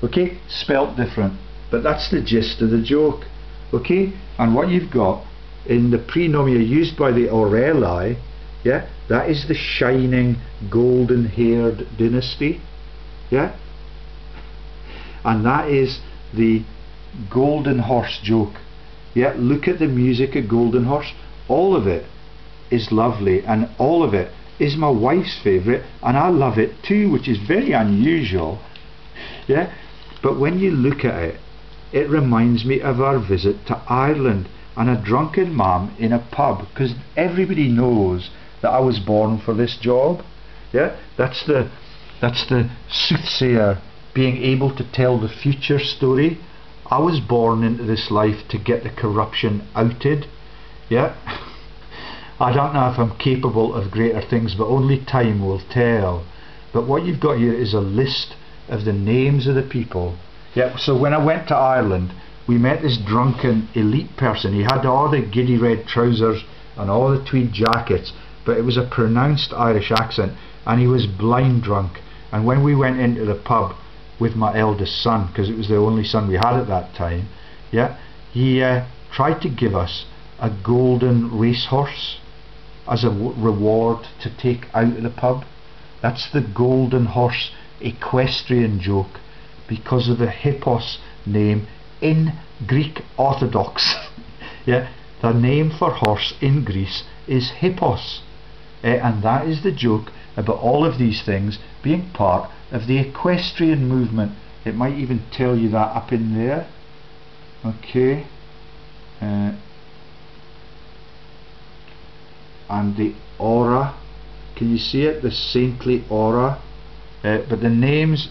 S2: okay, spelt different, but that's the gist of the joke, okay. And what you've got in the prenomia used by the Aureli, yeah, that is the shining golden-haired dynasty, yeah, and that is the Golden Horse joke. Yeah, look at the music of Golden Horse. All of it is lovely, and all of it is my wife's favourite, and I love it too, which is very unusual. Yeah, but when you look at it, it reminds me of our visit to Ireland and a drunken mum in a pub, because everybody knows that I was born for this job. Yeah, that's the soothsayer being able to tell the future story. I was born into this life to get the corruption outed. Yeah, I don't know if I'm capable of greater things, but only time will tell. But what you've got here is a list of the names of the people. Yeah, so when I went to Ireland, we met this drunken elite person. He had all the giddy red trousers and all the tweed jackets, but it was a pronounced Irish accent, and he was blind drunk. And when we went into the pub with my eldest son, because it was the only son we had at that time, yeah, he tried to give us a golden racehorse as a reward to take out of the pub. That's the Golden Horse equestrian joke, because of the hippos name in Greek Orthodox. Yeah, the name for horse in Greece is hippos, and that is the joke about all of these things being part of the equestrian movement. It might even tell you that up in there. Okay, and the aura, can you see it, the saintly aura? But the names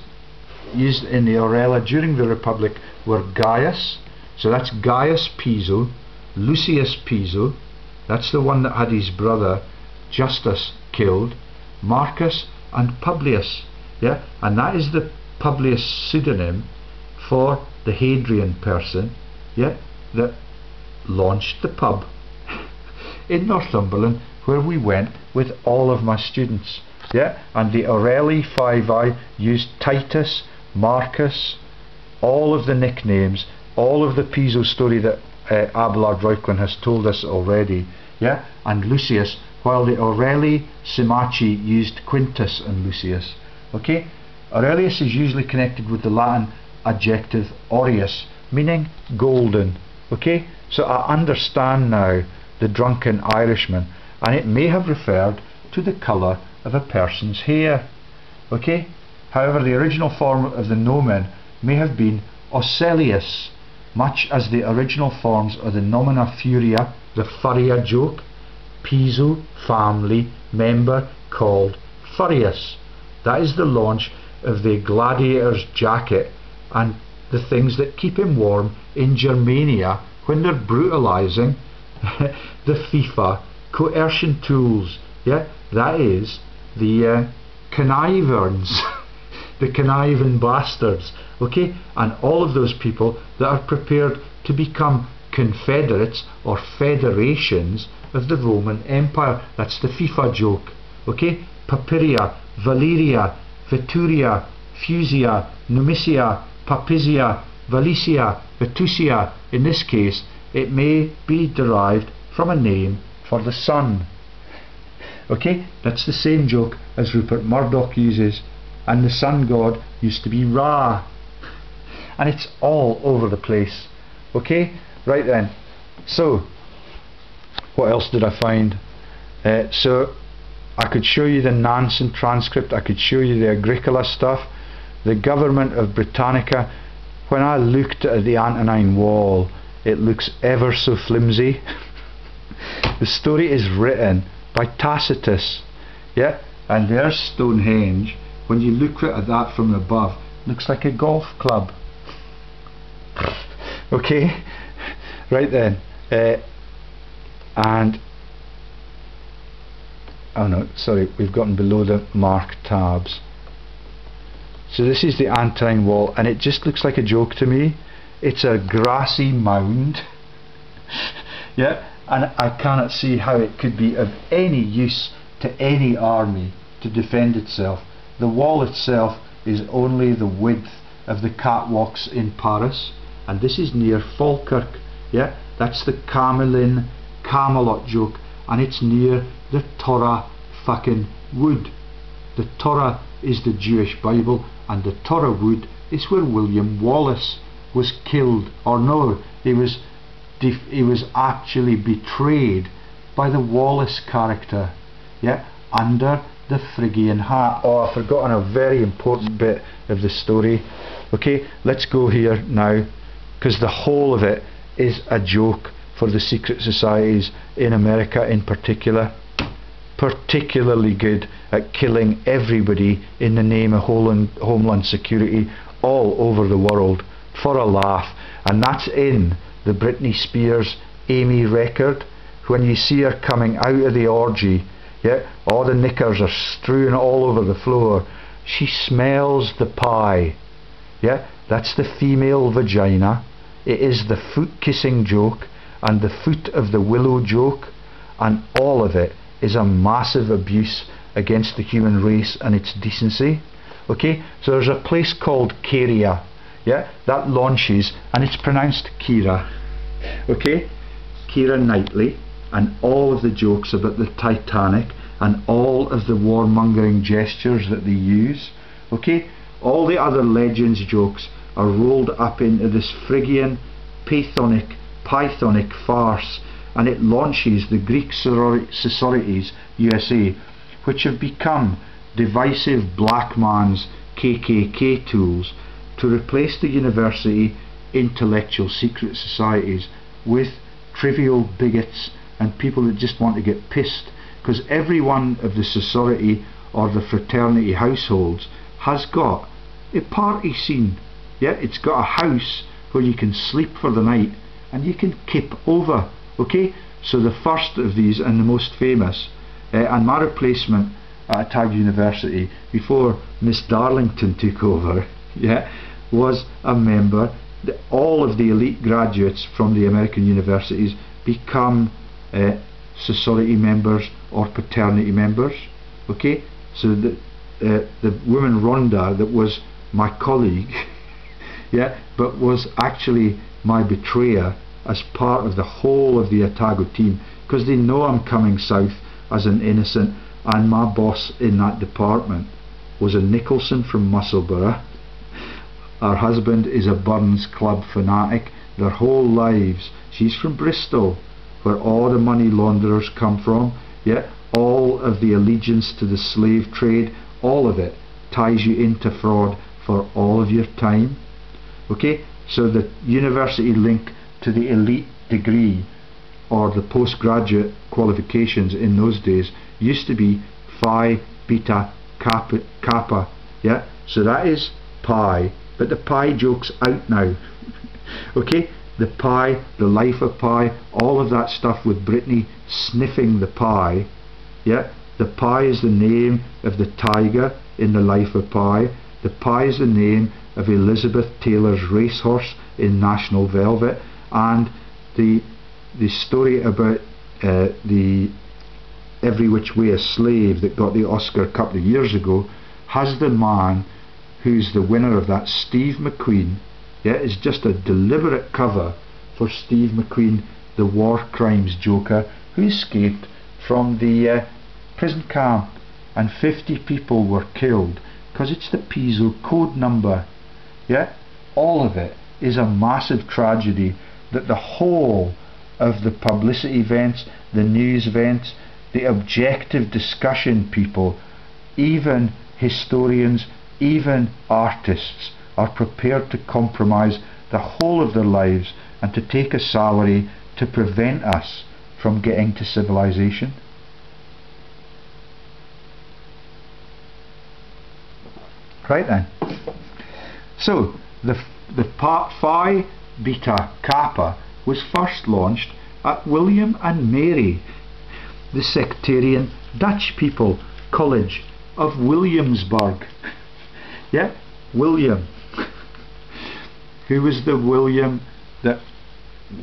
S2: used in the Aurella during the Republic were Gaius, so that's Gaius Piso, Lucius Piso, that's the one that had his brother Justus killed, Marcus, and Publius. Yeah, and that is the Publius pseudonym for the Hadrian person, yeah, that launched the pub in Northumberland, where we went with all of my students. Yeah, and the Aureli 5i used Titus, Marcus, all of the nicknames, all of the Piso story that Abelard Reuchlin has told us already, yeah, and Lucius, while the Aureli Symachi used Quintus and Lucius. Okay, Aurelius is usually connected with the Latin adjective aureus, meaning golden. Okay, so I understand now the drunken Irishman, and it may have referred to the colour of a person's hair. Okay, however, the original form of the nomen may have been Ocelius, much as the original forms of the nomina furia, the Furia joke, Piso family member called Furius. That is the launch of the gladiator's jacket and the things that keep him warm in Germania when they're brutalising the FIFA coercion tools. Yeah, that is the connivers, the conniving bastards. Okay, and all of those people that are prepared to become confederates or federations of the Roman Empire. That's the FIFA joke. Okay, Papiria, Valeria, Veturia, Fusia, Numicia, Papizia, Valicia, Vetusia. In this case, it may be derived from a name for the sun. Okay, that's the same joke as Rupert Murdoch uses, and the sun god used to be Ra, and it's all over the place. Okay, right then, so what else did I find? So I could show you the Nansen transcript, I could show you the Agricola stuff, the government of Britannica. When I looked at the Antonine Wall, it looks ever so flimsy. The story is written by Tacitus, yeah, and there's Stonehenge. When you look at that from above, looks like a golf club. Okay, right then, and oh no, sorry, we've gotten below the marked tabs. So this is the Antonine Wall, and it just looks like a joke to me. It's a grassy mound. Yeah, and I cannot see how it could be of any use to any army to defend itself. The wall itself is only the width of the catwalks in Paris, and this is near Falkirk. Yeah, that's the Camelin Camelot joke, and it's near the Torah fucking wood. The Torah is the Jewish Bible, and the Torah wood is where William Wallace was killed, or no, he was actually betrayed by the Wallace character, yeah, under the Phrygian hat. Oh, I've forgotten a very important bit of the story. Okay, let's go here now, because the whole of it is a joke for the secret societies in America in particular. Particularly good at killing everybody in the name of Homeland Security all over the world for a laugh, and that's in the Britney Spears Amy record. When you see her coming out of the orgy, yeah, all the knickers are strewn all over the floor, she smells the pie. Yeah, that's the female vagina. It is the foot kissing joke and the foot of the willow joke, and all of it is a massive abuse against the human race and its decency. Okay, so there's a place called Caria, yeah, that launches, and it's pronounced Kira. Okay, Keira Knightley, and all of the jokes about the Titanic and all of the warmongering gestures that they use. Okay, all the other legends jokes are rolled up into this Phrygian Pythonic farce, and it launches the Greek sororities USA, which have become divisive black man's KKK tools to replace the university intellectual secret societies with trivial bigots and people that just want to get pissed, because every one of the sorority or the fraternity households has got a party scene. Yeah, it's got a house where you can sleep for the night and you can kip over. Okay, so the first of these and the most famous, and my replacement at Tag University before Miss Darlington took over, yeah, was a member. All of the elite graduates from the American universities become sorority members or paternity members. Okay, so the woman Rhonda, that was my colleague, yeah, but was actually my betrayer as part of the whole of the Otago team, because they know I'm coming south as an innocent, and my boss in that department was a Nicholson from Musselburgh. Her husband is a Burns Club fanatic. Their whole lives, she's from Bristol, where all the money launderers come from, yeah, all of the allegiance to the slave trade, all of it ties you into fraud for all of your time. Okay, so the university link to the elite degree or the postgraduate qualifications in those days used to be Phi Beta Kappa, yeah, so that is pi, but the pi joke's out now. Okay, the pi, the life of pi, all of that stuff with Brittany sniffing the pie, yeah, the pie is the name of the tiger in the life of pi, the pie is the name of Elizabeth Taylor's racehorse in National Velvet, and the story about the Every Which Way a Slave that got the Oscar a couple of years ago has the man who's the winner of that, Steve McQueen. Yeah, it's just a deliberate cover for Steve McQueen, the war crimes joker who escaped from the prison camp, and 50 people were killed because it's the Piso code number. Yeah, all of it is a massive tragedy that the whole of the publicity events, the news events, the objective discussion people, even historians, even artists are prepared to compromise the whole of their lives and to take a salary to prevent us from getting to civilization. Right then. So the Phi Beta Kappa was first launched at William and Mary, the sectarian Dutch people college of Williamsburg. Yeah, William. Who was the William that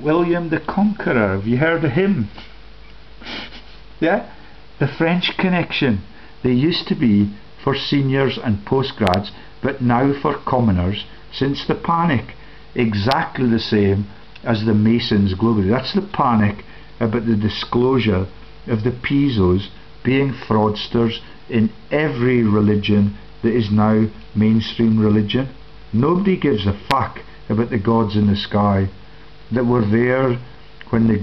S2: William the Conqueror? Have you heard of him? Yeah, the French connection. They used to be for seniors and postgrads, but now for commoners since the panic. Exactly the same as the Masons globally. That's the panic about the disclosure of the Pisos being fraudsters in every religion that is now mainstream religion. Nobody gives a fuck about the gods in the sky that were there when the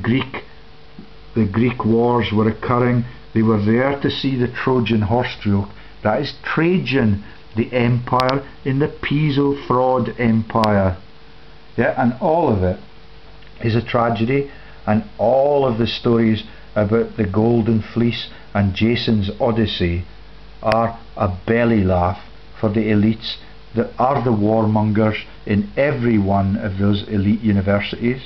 S2: Greek wars were occurring. They were there to see the Trojan horse joke. That is Trajan, the empire in the Piso fraud empire. Yeah, and all of it is a tragedy, and all of the stories about the Golden Fleece and Jason's Odyssey are a belly laugh for the elites that are the warmongers in every one of those elite universities.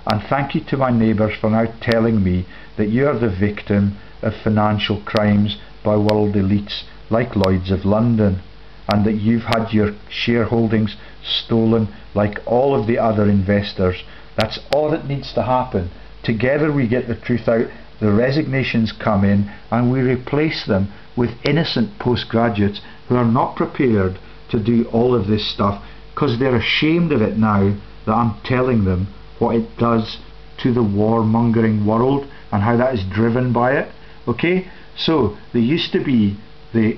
S2: And thank you to my neighbours for now telling me that you are the victim of financial crimes by world elites like Lloyd's of London, and that you've had your shareholdings stolen like all of the other investors. That's all that needs to happen. Together we get the truth out, the resignations come in, and we replace them with innocent postgraduates who are not prepared to do all of this stuff because they're ashamed of it now that I'm telling them what it does to the warmongering world and how that is driven by it. Okay, so there used to be the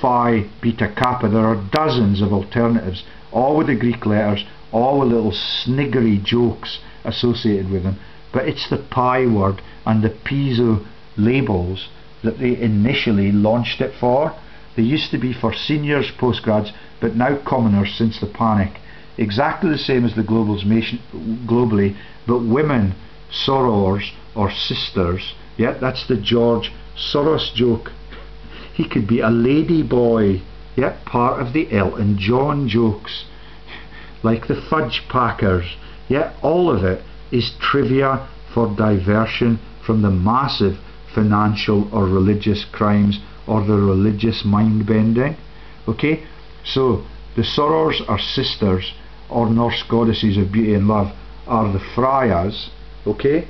S2: Phi Beta Kappa. There are dozens of alternatives, all with the Greek letters, all with little sniggery jokes associated with them, but it's the pi word and the Piso labels that they initially launched it for. They used to be for seniors, postgrads, but now commoners since the panic. Exactly the same as the globally, but women, sorors or sisters. Yeah, that's the George Soros joke. He could be a lady boy. Yeah, part of the Elton John jokes. Like the Fudge Packers. Yeah, all of it is trivia for diversion from the massive financial or religious crimes or the religious mind bending. Okay, so the sorors are sisters or Norse goddesses of beauty and love are the Freyas, okay,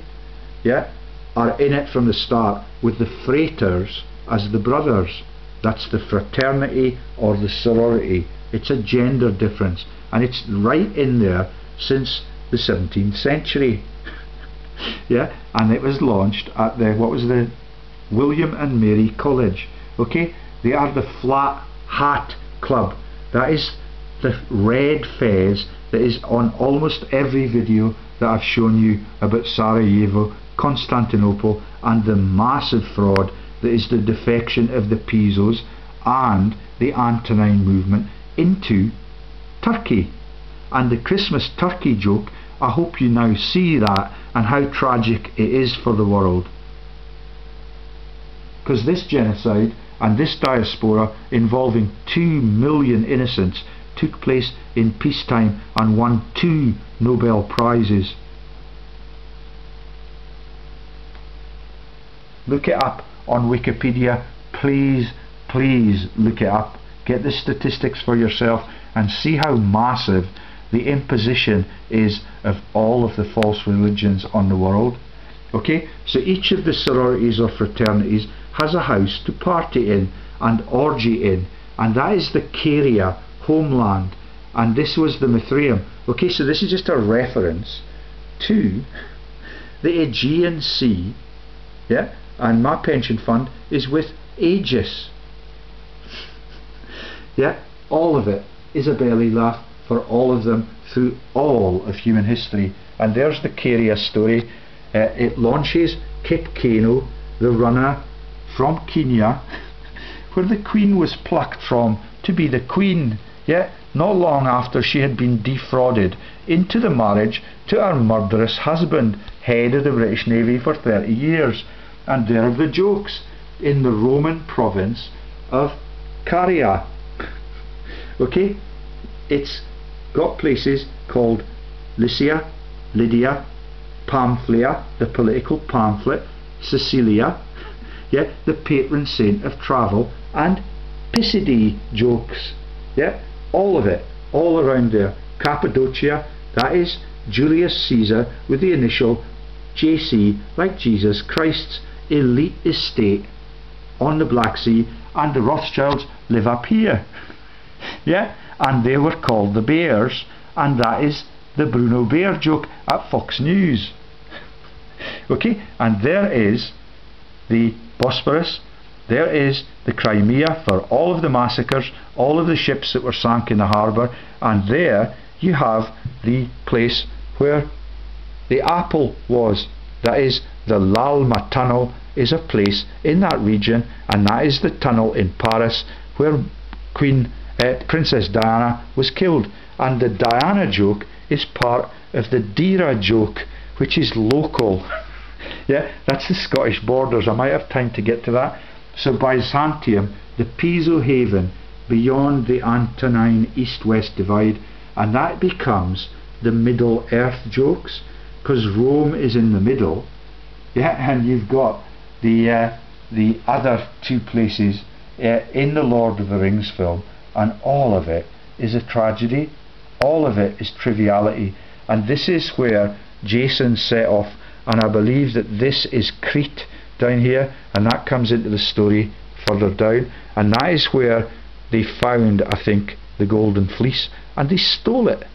S2: yeah, are in it from the start with the Freighters as the brothers. That's the fraternity or the sorority It's a gender difference, and it's right in there since the 17th century. Yeah, and it was launched at the William and Mary College. Okay, they are the Flat Hat Club. That is the red fez that is on almost every video that I've shown you about Sarajevo, Constantinople, and the massive fraud that is the defection of the Pisos and the Antonine movement into Turkey. And the Christmas turkey joke, I hope you now see that and how tragic it is for the world. Because this genocide and this diaspora involving 2 million innocents took place in peacetime and won 2 Nobel Prizes. Look it up on Wikipedia, please, please look it up. Get the statistics for yourself and see how massive the imposition is of all of the false religions on the world. Okay, so each of the sororities or fraternities has a house to party in and orgy in, and that is the Caria homeland, and this was the Mithraeum. Okay, so this is just a reference to the Aegean Sea, yeah, and my pension fund is with Aegis. Yeah, all of it is a belly laugh for all of them through all of human history. And there's the Caria story. It launches Kip Keino, the runner from Kenya, where the queen was plucked from to be the queen, yeah, not long after she had been defrauded into the marriage to her murderous husband, head of the British Navy for 30 years. And there are the jokes in the Roman province of Caria. Okay, it's got places called Lycia, Lydia, Pamphylia, the political pamphlet, Sicilia, yeah, the patron saint of travel, and Pisidia jokes, yeah, all of it, all around there. Cappadocia, that is Julius Caesar with the initial JC, like Jesus Christ's elite estate on the Black Sea, and the Rothschilds live up here. Yeah, and they were called the Bears, and that is the Bruno Bear joke at Fox News. Okay, and there is the Bosphorus, there is the Crimea for all of the massacres, all of the ships that were sank in the harbour, and there you have the place where the apple was. That is the L'Alma Tunnel, is a place in that region, and that is the tunnel in Paris where Princess Diana was killed. And the Diana joke is part of the Dira joke, which is local. Yeah, that's the Scottish borders. I might have time to get to that. So Byzantium, the Piso haven beyond the Antonine east-west divide, and that becomes the Middle Earth jokes, because Rome is in the middle. Yeah, and you've got the other 2 places in the Lord of the Rings film, and all of it is a tragedy, all of it is triviality. And this is where Jason set off, and I believe that this is Crete down here, and that comes into the story further down, and that is where they found, I think, the Golden Fleece, and they stole it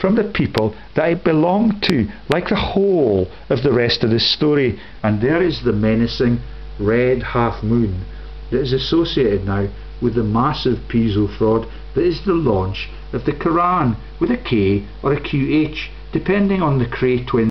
S2: from the people that it belonged to, like the whole of the rest of this story. And there is the menacing red half moon that is associated now with the massive Piso fraud that is the launch of the Quran with a K or a QH, depending on the Cray twin